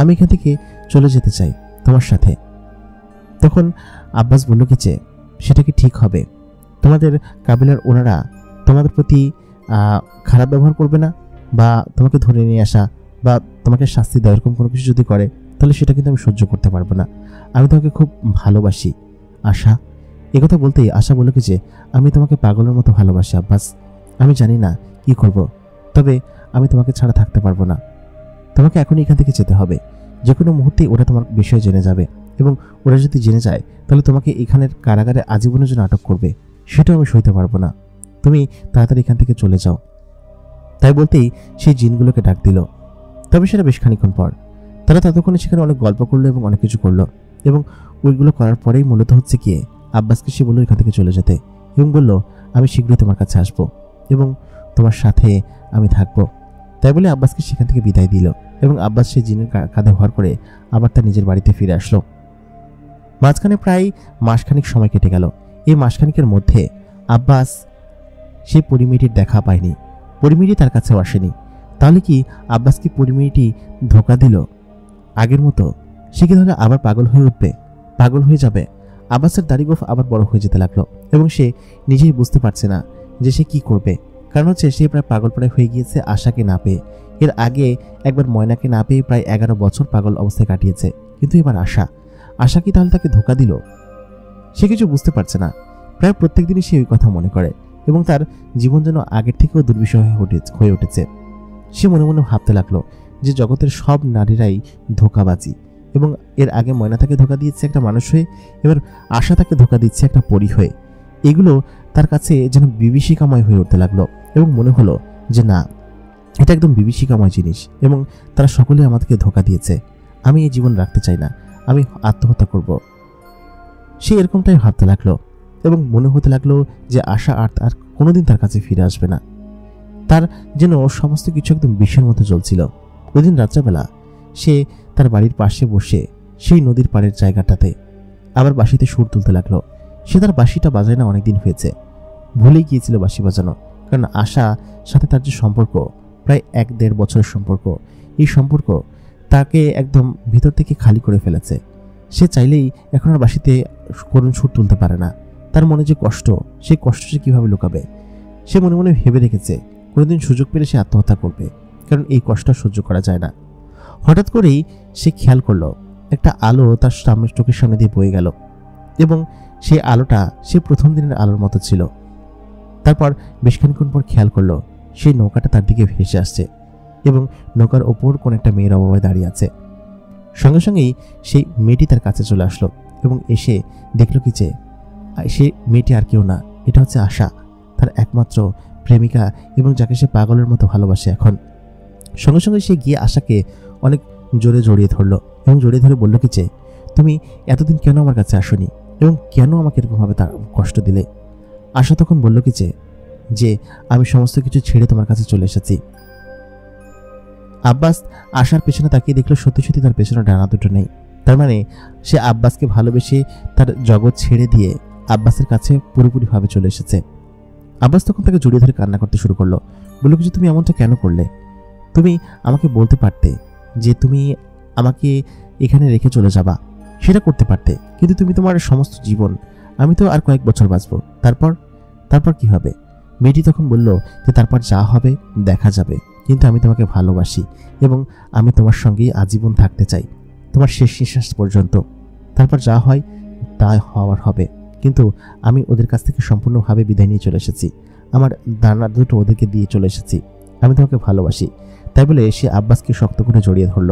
আমি এখান থেকে চলে যেতে চাই তোমার সাথে। তখন আব্বাস বলল কি যে সেটা কি ঠিক হবে? তোমাদের কাবিলার ওনারা তোমাদের প্রতি খারাপ ব্যবহার করবে না, বা তোমাকে ধরে নিয়ে আসা বা তোমাকে শাস্তি দেওয়া এরকম কোনো কিছু যদি করে, তাহলে সেটা কিন্তু আমি সহ্য করতে পারবো না। আমি তোমাকে খুব ভালোবাসি আশা। একথা বলতেই আশা বলল কি যে আমি তোমাকে পাগলের মতো ভালোবাসি আব্বাস। আমি জানি না কি করব, তবে আমি তোমাকে ছাড়া থাকতে পারবো না। তোমাকে এখনই এখান থেকে যেতে হবে। যে কোনো মুহূর্তেই ওরা তোমার বিষয়ে জেনে যাবে এবং ওরা যদি জেনে যায় তাহলে তোমাকে এখানের কারাগারে আজীবনের জন্য আটক করবে। সেটাও আমি সইতে পারবো না। তুমি তাড়াতাড়ি এখান থেকে চলে যাও। তাই বলতেই সেই জিনগুলোকে ডাক দিল। তবে সেটা বেশ খানিকক্ষণ পর। তারা ততক্ষণে সেখানে অনেক গল্প করলো এবং অনেক কিছু করলো, এবং ওইগুলো করার পরেই মূলত হচ্ছে গিয়ে আব্বাসকে সে বললো এখান থেকে চলে যেতে এবং বলল আমি শীঘ্রই তোমার কাছে আসবো এবং তোমার সাথে আমি থাকবো। তাই বলে আব্বাসকে সেখান থেকে বিদায় দিল এবং আব্বাস সেই জিনের কাঁধে ভর করে আবার তার নিজের বাড়িতে ফিরে আসলো। মাঝখানে প্রায় মাসখানিক সময় কেটে গেল। এই মাসখানিকের মধ্যে আব্বাস সেই পরিমেয়েটির দেখা পায়নি। পরিমেয়েটি তার কাছেও আসেনি। তাহলে কি আব্বাসকে পরিমেয়েটি ধোঁকা দিল? আগের মতো সে কি তাহলে আবার পাগল হয়ে উঠবে, পাগল হয়ে যাবে? আব্বাসের দাড়িগোফ আবার বড় হয়ে যেতে লাগলো এবং সে নিজেই বুঝতে পারছে না যে সে কি করবে। কারণ হচ্ছে সে প্রায় পাগল প্রায় হয়ে গিয়েছে আশাকে না পেয়ে। এর আগে একবার ময়নাকে না পেয়ে প্রায় 11 বছর পাগল অবস্থায় কাটিয়েছে, কিন্তু এবার আশা কি তাহলে তাকে ধোঁকা দিল? সে কিছু বুঝতে পারছে না। প্রায় প্রত্যেক দিনই সে ওই কথা মনে করে এবং তার জীবন যেন আগের থেকেও দুর্বিষহ হয়ে উঠেছে। সে মনে মনে ভাবতে লাগলো যে জগতের সব নারীরাই ধোঁকাবাজি, এবং এর আগে ময়না তাকে ধোঁকা দিয়েছে একটা মানুষ হয়ে, এবার আশা তাকে ধোঁকা দিচ্ছে একটা পরী হয়ে। এগুলো তার কাছে যেন বিভীষিকাময় হয়ে উঠতে লাগলো এবং মনে হলো যে না, এটা একদম বিভীষিকাময় জিনিস এবং তারা সকলে আমাদেরকে ধোঁকা দিয়েছে। আমি এই জীবন রাখতে চাই না, আমি আত্মহত্যা করব। সে এরকমটাই ভাবতে লাগলো এবং মনে হতে লাগলো যে আশা আর কোনোদিন তার কাছে ফিরে আসবে না। তার যেন সমস্ত কিছু একদম বিষের মতো চলছিল। ওই দিন রাত্রেবেলা সে তার বাড়ির পাশে বসে সেই নদীর পাড়ের জায়গাটাতে আবার বাঁশিতে সুর তুলতে লাগলো। সে তার বাঁশিটা বাজায় না অনেকদিন হয়েছে, ভুলেই গিয়েছিল বাঁশি বাজানো। কারণ আশা সাথে তার যে সম্পর্ক, প্রায় 1-1.5 বছরের সম্পর্ক, এই সম্পর্ক তাকে একদম ভিতর থেকে খালি করে ফেলেছে। সে চাইলেই এখন আর বাঁশিতে করুণ সুর তুলতে পারে না। তার মনে যে কষ্ট, সেই কষ্ট সে কীভাবে লুকাবে? সে মনে মনে ভেবে রেখেছে কোনোদিন সুযোগ পেলে সে আত্মহত্যা করবে, কারণ এই কষ্ট সহ্য করা যায় না। হঠাৎ করেই সে খেয়াল করলো একটা আলো তার সামনে চোখের সামনে দিয়ে বয়ে গেল এবং সেই আলোটা সে প্রথম দিনের আলোর মতো ছিল। তারপর বেশ খানিকক্ষণ পর খেয়াল করলো সেই নৌকাটা তার দিকে ভেসে আসছে এবং নৌকার ওপর কোন একটা মেয়ের অভাবে দাঁড়িয়ে আছে। সঙ্গে সঙ্গেই সেই মেয়েটি তার কাছে চলে আসলো এবং এসে দেখলো কি যে সে মেয়েটি আর কেউ না, এটা হচ্ছে আশা, তার একমাত্র প্রেমিকা এবং যাকে সে পাগলের মতো ভালোবাসে এখন। সঙ্গে সঙ্গে সে গিয়ে আশাকে অনেক জোরে জড়িয়ে ধরলো এবং জড়িয়ে ধরে বলল কি যে তুমি এতদিন কেন আমার কাছে আসোনি এবং কেন আমাকে এরকমভাবে তার কষ্ট দিলে। আশা তখন বলল কি যে আমি সমস্ত কিছু ছেড়ে তোমার কাছে চলে এসেছি। আব্বাস আশার পেছনে তাকিয়ে দেখলো সত্যি সত্যি তার পেছনে ডানা দুটো নেই। তার মানে সে আব্বাসকে ভালোবেসে তার জগৎ ছেড়ে দিয়ে আব্বাসের কাছে পুরোপুরিভাবে চলে এসেছে। আব্বাস তখন তাকে জড়িয়ে ধরে কান্না করতে শুরু করলো। বলল যে তুমি এমনটা কেন করলে? তুমি আমাকে বলতে পারতে যে তুমি আমাকে এখানে রেখে চলে যাবা, সেটা করতে পারতে, কিন্তু তুমি তোমার সমস্ত জীবন, আমি তো আর কয়েক বছর বাঁচবো, তারপর কি হবে? মেয়েটি তখন বলল যে তারপর যা হবে দেখা যাবে, কিন্তু আমি তোমাকে ভালোবাসি এবং আমি তোমার সঙ্গেই আজীবন থাকতে চাই, তোমার শেষ নিঃশ্বাস পর্যন্ত। তারপর যা হয় তা হওয়ার হবে, কিন্তু আমি ওদের কাছ থেকে সম্পূর্ণভাবে বিদায় নিয়ে চলে এসেছি, আমার দানা দুটো ওদেরকে দিয়ে চলে এসেছি, আমি তোমাকে ভালোবাসি। তাই বলে সে আব্বাসকে শক্ত করে জড়িয়ে ধরল।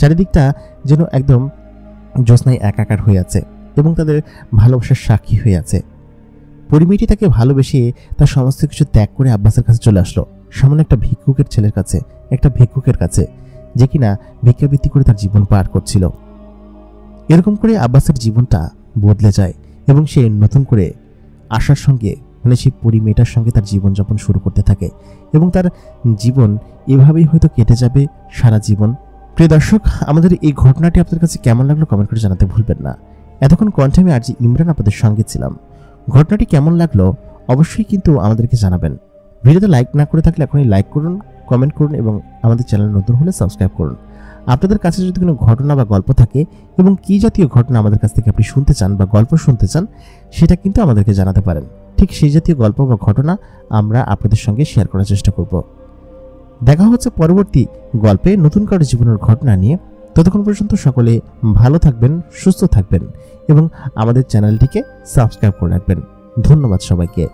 চারিদিকটা যেন একদম জ্যোৎস্নায় একাকার হয়ে আছে এবং তাদের ভালোবাসার সাক্ষী হয়ে আছে। পরিমেয়েটি তাকে ভালোবেসে তার সমস্ত কিছু ত্যাগ করে আব্বাসের কাছে চলে আসলো, সামান্য একটা ভিক্ষুকের ছেলের কাছে, একটা ভিক্ষুকের কাছে, যে কিনা ভিক্ষাবৃত্তি করে তার জীবন পার করছিল। এরকম করে আব্বাসের জীবনটা বদলে যায় এবং সে নতুন করে আশার সঙ্গে, মানে সেই পরিমেয়েটার সঙ্গে তার জীবনযাপন শুরু করতে থাকে এবং তার জীবন এভাবেই হয়তো কেটে যাবে সারা জীবন। প্রিয় দর্শক, আমাদের এই ঘটনাটি আপনাদের কাছে কেমন লাগলো কমেন্ট করে জানাতে ভুলবেন না। এতক্ষণ কণ্ঠে আমি আরজি ইমরান আপনাদের সঙ্গে ছিলাম। ঘটনাটি কেমন লাগলো অবশ্যই কিন্তু আমাদেরকে জানাবেন। ভিডিওতে লাইক না করে থাকলে এখনই লাইক করুন, কমেন্ট করুন এবং আমাদের চ্যানেল নতুন হলে সাবস্ক্রাইব করুন। আপনাদের কাছে যদি কোনো ঘটনা বা গল্প থাকে এবং কি জাতীয় ঘটনা আমাদের কাছ থেকে আপনি শুনতে চান বা গল্প শুনতে চান, সেটা কিন্তু আমাদেরকে জানাতে পারেন। ঠিক সেই জাতীয় গল্প বা ঘটনা আমরা আপনাদের সঙ্গে শেয়ার করার চেষ্টা করব। দেখা হচ্ছে পরবর্তী গল্পে নতুন কারো জীবনের ঘটনা নিয়ে। ততক্ষণ পর্যন্ত সকলে ভালো থাকবেন, সুস্থ থাকবেন এবং আমাদের চ্যানেলটিকে সাবস্ক্রাইব করে রাখবেন। ধন্যবাদ সবাইকে।